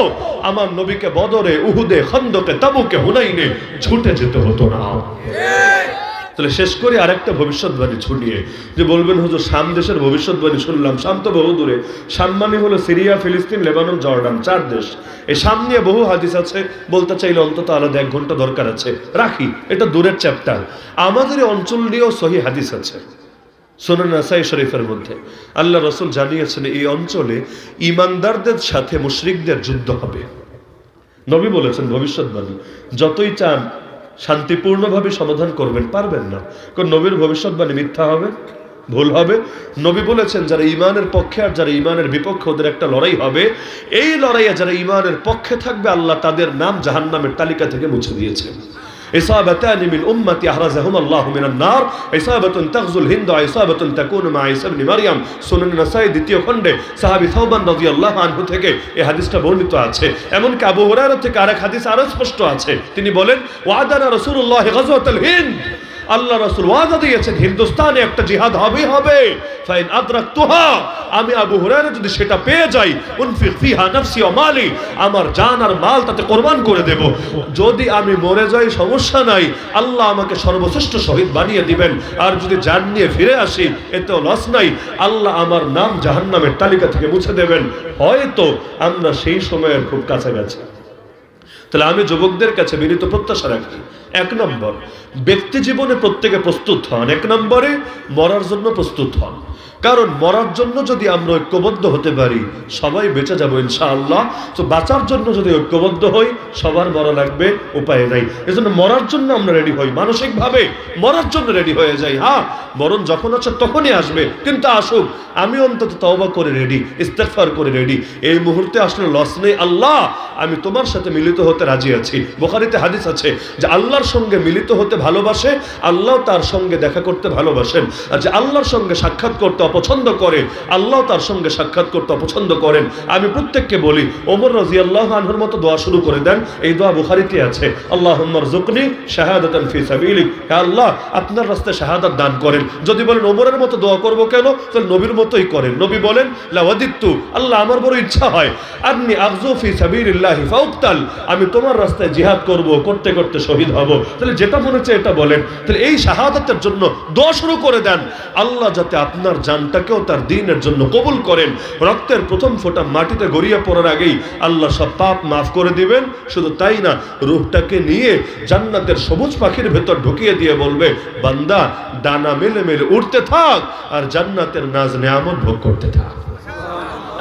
আমার নবীকে বদরে, উহুদে, খন্দকে, তাবুকে, হুনাইনে ছুটে যেতে হতো না। তাহলে শেষ করি আরেকটা ভবিষ্যৎবাণী ছুটিয়ে, যে বলবেন হুজুর শাম দেশের ভবিষ্যৎবাণী শুনলাম। শাম তো বহু দূরে, শাম মানে হলো সিরিয়া, ফিলিস্তিন, লেবানন, জর্ডান, 4 দেশ। এই শাম নিয়ে বহু হাদিস আছে, বলতে চাইলে অন্তত আলাদা 1 ঘন্টা দরকার আছে, রাখি, এটা দূরের চ্যাপ্টার। আমাদের এই অঞ্চল নিয়েও সহি হাদিস আছে সুনান নাসাই শরীফের মধ্যে। আল্লাহ রসুল জানিয়েছেন এই অঞ্চলে ইমানদারদের সাথে মুশরিকদের যুদ্ধ হবে। নবী বলেছেন ভবিষ্যৎবাণী, যতই চান শান্তিপূর্ণভাবে সমাধান করবেন, পারবেন না, কারণ নবীর ভবিষ্যৎবাণী মিথ্যা হবে, ভুল হবে। নবী বলেছেন যারা ইমানের পক্ষে আর যারা ইমানের বিপক্ষে, ওদের একটা লড়াই হবে। এই লড়াইয়ে যারা ইমানের পক্ষে থাকবে, আল্লাহ তাদের নাম জাহান্নামের তালিকা থেকে মুছে দিয়েছেন। ইসাবাতানি মিন উম্মতি আহরাজাহুম আল্লাহু মিনান নার, ইসাবাতুন তাগজুল হিন্দ, ইসাবাতুন তাকুনু মা ঈসা ইবনে মারইয়াম। সুনান নাসাই 2য় খণ্ডে সাহাবী সাওবান রাদিয়াল্লাহু আনহু থেকে এই হাদিসটা বর্ণিত আছে। এমনকি আবু হুরায়রা থেকে আরেক হাদিস আরো স্পষ্ট আছে। তিনি বলেন, ওয়াদানা রাসূলুল্লাহ গাজওয়াতুল হিন্দ, আল্লাহ রাসূল ওয়াদা দিয়েছেন হিন্দুস্তানে একটা জিহাদ হবে ফাইন আদরাকতুহা, আমি আবু হুরায়রা যদি সেটা পেয়ে যাই, উনফিক ফিহা নাফসি ওয়া মালি, আমার জান আর মাল তাতে কোরবান করে দেব। যদি আমি মরে যাই সমস্যা নাই, আল্লাহ আমাকে সর্বশ্রেষ্ঠ শহীদ বানিয়ে দিবেন। আর যদি জান নিয়ে ফিরে আসি এতেও লস নাই, আল্লাহ আমার নাম জাহান্নামের তালিকা থেকে মুছে দেবেন। হয়তো আমরা সেই সময়ের খুব কাছাকাছি। তাহলে আমি যুবকদের কাছে বিনীত প্রত্যাশা রাখি, 1 নম্বর ব্যক্তি জীবনে প্রত্যেকে প্রস্তুত হন, 1 নম্বরে মরার জন্য প্রস্তুত হন। কারণ মরার জন্য যদি আমরা ঐক্যবদ্ধ হতে পারি সবাই বেঁচে যাবো ইনশাআল্লাহ। তো বাঁচার জন্য যদি ঐক্যবদ্ধ হই, সবার মরা লাগবে, উপায় নাই। এজন্য মরার জন্য আমরা রেডি হই, মানসিকভাবে মরার জন্য রেডি হয়ে যাই। হ্যাঁ, মরণ যখন আছে তখনই আসবে, কিন্তু আসুক, আমি অন্তত তওবা করে রেডি, ইস্তেগফার করে রেডি। এই মুহূর্তে আসলে লস নেই, আল্লাহ আমি তোমার সাথে মিলিত হতে রাজি আছি। বুখারীতে হাদিস আছে যে আল্লাহর সঙ্গে মিলিত হতে ভালোবাসে, আল্লাহ তার সঙ্গে দেখা করতে ভালোবাসেন। আর যে আল্লাহর সঙ্গে সাক্ষাৎ করতে অপছন্দ করে, আল্লাহ তার সঙ্গে সাক্ষাৎ করতে অপছন্দ করেন। আমি প্রত্যেককে বলি, ওমর রাদিয়াল্লাহু আনহুর মতো দোয়া শুরু করে দেন। এই দোয়া বুখারীতে আছে, আল্লাহুম্মা রযুকনি শাহাদাতান ফি সাবিলিক, হে আল্লাহ আপনার রাস্তায় শাহাদাত দান করেন। যদি বলেন ওমরের মতো দোয়া করব কেন, তাহলে নবীর মতোই করেন। নবী বলেন লাওয়াদিতু, আল্লাহ আমার বড় ইচ্ছা হয়, আন্নী আগযু ফি সাবিলিল্লাহি ফাউকতাল, আমি তোমার রাস্তায় জিহাদ করব, করতে করতে শহীদ হব। তাহলে যেটা মনে হচ্ছে এটা বলেন। তাহলে এই শাহাদাতের জন্য দোয়া শুরু করে দেন, আল্লাহ যাতে আপনার জানটাকেও তার দ্বীনের জন্য কবুল করেন। রক্তের প্রথম ফোঁটা মাটিতে গড়িয়ে পড়ার আগেই আল্লাহ সব পাপ মাফ করে দিবেন। শুধু তাই না, রূহটাকে নিয়ে জান্নাতের সবুজ পাখির ভেতর ঢুকিয়ে দিয়ে বলবে, বান্দা ডানা মেলে মেলে উঠতে থাক আর জান্নাতের নাজ নেয়ামত ভোগ করতে থাক।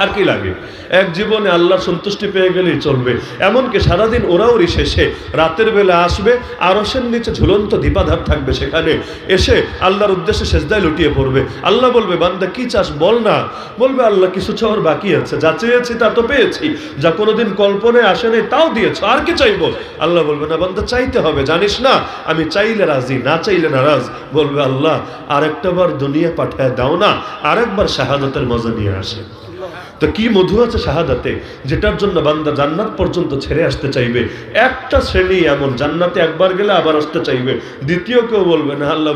আর কি লাগে? এক জীবনে আল্লাহর সন্তুষ্টি পেয়ে গেলেই চলবে। এমনকি সারাদিন ওরাওরি শেষে রাতের বেলা আসবে, আরশের নিচে ঝুলন্ত দীপাধার থাকবে, সেখানে এসে আল্লাহর উদ্দেশ্যে সেজদায় লুটিয়ে পড়বে। আল্লাহ বলবে, বান্দা কি চাস বল না। বলবে, আল্লাহ কিছু চাওয়ার বাকি আছে, যা চেয়েছি তা তো পেয়েছি, যা কোনোদিন কল্পনায় আসে নাই তাও দিয়েছ, আর কি চাইবো? আল্লাহ বলবে, না বান্দা চাইতে হবে, জানিস না আমি চাইলে রাজি, না চাইলে নারাজ। বলবে, আল্লাহ আরেকটা বার দুনিয়া পাঠায় দাও না, আরেকবার শাহাদাতের মজা নিয়ে আসে। তো কি মধু আছে শাহাদাতে, যেটার জন্য বান্দা জান্নাত পর্যন্ত ছেড়ে আসতে চাইবে। একটা শ্রেণী এমন, জান্নাতে একবার গেলে আবার আসতে চাইবে, দ্বিতীয় কেউ বলবে না আল্লাহ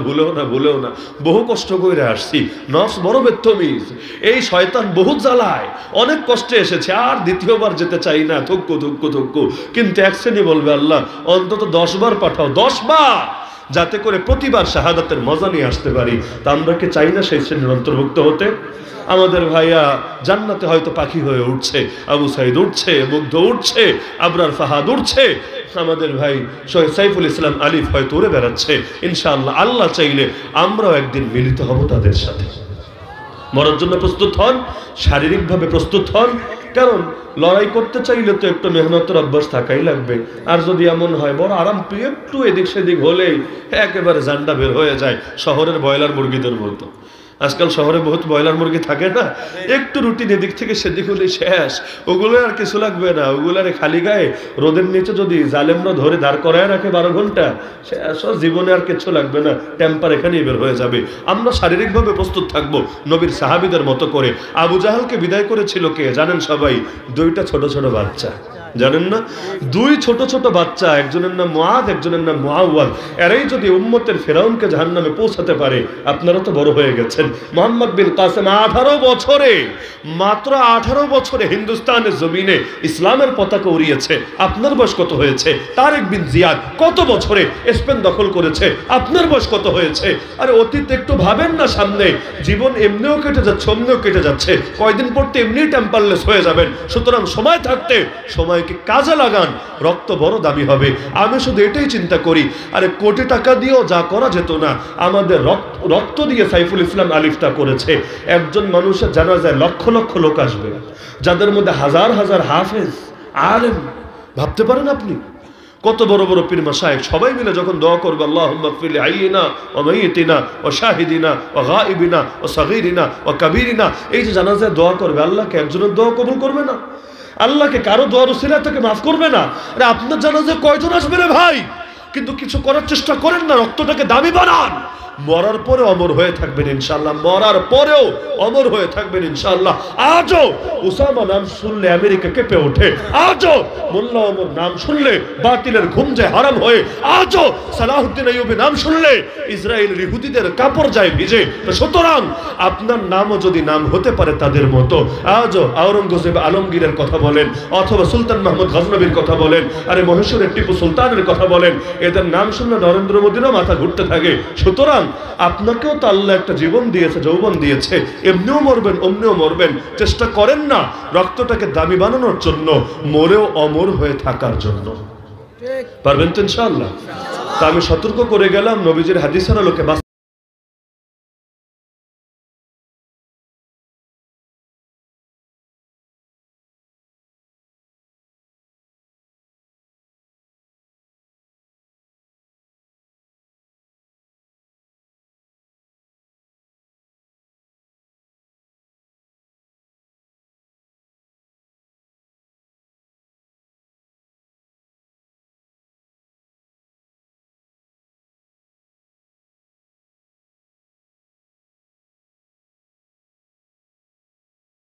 ভুলেও না, বহু কষ্ট করে আসছি, নফস বড় বেত্তমিজ, এই শয়তান বহুত জ্বালায়, অনেক কষ্টে এসেছে, আর দ্বিতীয়বার যেতে চাই না, থুক্কু। কিন্তু এক শ্রেণী বলবে, আল্লাহ অন্তত 10 বার পাঠাও, 10 বার, যাতে করে প্রতিবার শাহাদাতের মজা নিয়ে আসতে পারি। তা আমরা কি চাই না সেই শ্রেণীর অন্তর্ভুক্ত হতে? আমাদের ভাইয়া জান্নাতে হয়তো পাখি হয়ে উঠছে, আবু সাইদ উঠছে, মুগ্ধ উঠছে, আবরার ফাহাদ উঠছে, আমাদের ভাই শহীদ সাইফুল ইসলাম আলিফ হয়তো উড়ে বেড়াচ্ছে। ইনশাআল্লাহ আল্লাহ চাইলে আমরাও একদিন মিলিত হব তাদের সাথে। মরার জন্য প্রস্তুত হন, শারীরিকভাবে প্রস্তুত হন, কারণ লড়াই করতে চাইলে তো একটু মেহনতের অভ্যাস থাকাই লাগবে। আর যদি এমন হয় বড় আরাম পেয়ে একটু এদিক সেদিক হলেই একেবারে জান্ডা বের হয়ে যায়, শহরের ব্রয়লার মুরগিদের মতো। আজকাল শহরে বহুত ব্রয়লার মুরগি থাকে না, একটু রুটিন এদিক থেকে সেদিক হলে শেষ, ওগুলো আর কিছু লাগবে না। ওগুলার খালি গায়ে রোদের নিচে যদি জালেমরা ধরে দাঁড় করায় রাখে 12 ঘন্টা, শেষ, জীবনে আর কিছু লাগবে না, টেম্পার এখানেই বের হয়ে যাবে। আমরা শারীরিকভাবে প্রস্তুত থাকবো নবীর সাহাবীদের মতো করে। আবু জাহালকে বিদায় করেছিল কে জানেন সবাই? 2টা ছোট ছোট বাচ্চা, জানেন না? 2 ছোট ছোট বাচ্চা, একজনের নাম মুআদ, একজনের নাম মুআওয়াজ। এরাই যদি উম্মতের ফেরাউনকে জাহান্নামে পৌঁছাতে পারে, আপনারা তো বড় হয়ে গেছেন। মুহাম্মদ বিন কাসেম 18 বছরে, মাত্র 18 বছরে হিন্দুস্তানের জমিনে ইসলামের পতাকা উড়িয়েছে। আপনার বয়স কত হয়েছে? তারেক বিন জিয়াদ কত বছরে স্পেন দখল করেছে? আপনার বয়স কত হয়েছে? আরে অতীত একটু ভাবেন না, সামনে জীবন এমনিও কেটে যাচ্ছে, অমনিও কেটে যাচ্ছে, কয়দিন পড়তে এমনি টেম্পারলেস হয়ে যাবেন। সুতরাং সময় থাকতে সময়কে কাজে লাগান, রক্ত বড় দামি হবে। আমি শুধু এটাই চিন্তা করি, আরে কোটি টাকা দিয়েও যা করা যেত না, আমাদের রক্ত দিয়ে সাইফুল ইসলাম আলিফটা করেছে। একজন মানুষের জানাজায় লক্ষ লক্ষ লোক আসবে, যাদের মধ্যে হাজার হাজার হাফেজ আলেম। ভাবতে পারেন আপনি কত বড় বড় পীর মাশায়েখ সবাই মিলে যখন দোয়া করবে, আল্লাহুম্মা গফির লিহাইয়িনা ওয়া মাইয়িতিনা ওয়া শাহিদিনা ওয়া গায়িবিনা ওয়া সাগীরিনা ওয়া কাবীরিনা, এই যে জানাজায় দোয়া করবে, আল্লাহকে একজনের দোয়া কবুল করবে না? আল্লাহকে কারো দোয়ার উসিলা থেকে মাফ করবে না? আরে আপনার জানাজায় কয়জন আসবে রে ভাই? কিন্তু কিছু করার চেষ্টা করেন না, রক্তটাকে দামি বানান। মরার পরে অমর হয়ে থাকবেন ইনশাআল্লাহ, মরার পরেও অমর হয়ে থাকবেন ইনশাআল্লাহ। আজও উসামা নাম শুনলে আমেরিকা কেঁপে ওঠে, আজও মোল্লা ওমর নাম শুনলে বাতিলের ঘুম যায় হারাম হয়ে, আজও সালাহুদ্দিন আইয়ুবী নাম শুনলে ইসরায়েলের ইহুদিদের কাপড় যায় ভিজে। তো সুতরাং আপনার নামও যদি নাম হতে পারে তাদের মতো, আজও আওরঙ্গজেব আলমগীরের কথা বলেন অথবা সুলতান মাহমুদ গজনবীর কথা বলেন, আরে মহীশূরের টিপু সুলতানের কথা বলেন, এদের নাম শুনলে নরেন্দ্র মোদীরও মাথা ঘুরতে থাকে। সুতরাং আপনাকেও তো আল্লাহ একটা জীবন দিয়েছে, যৌবন দিয়েছে, এমনিও মরবেন অমনিও মরবেন। চেষ্টা করেন না রক্তটাকে দামি বানানোর জন্য, মরেও অমর হয়ে থাকার জন্য। পারবেন তো ইনশাআল্লাহ? তা আমি সতর্ক করে গেলাম নবীজির হাদিসের আলোকে।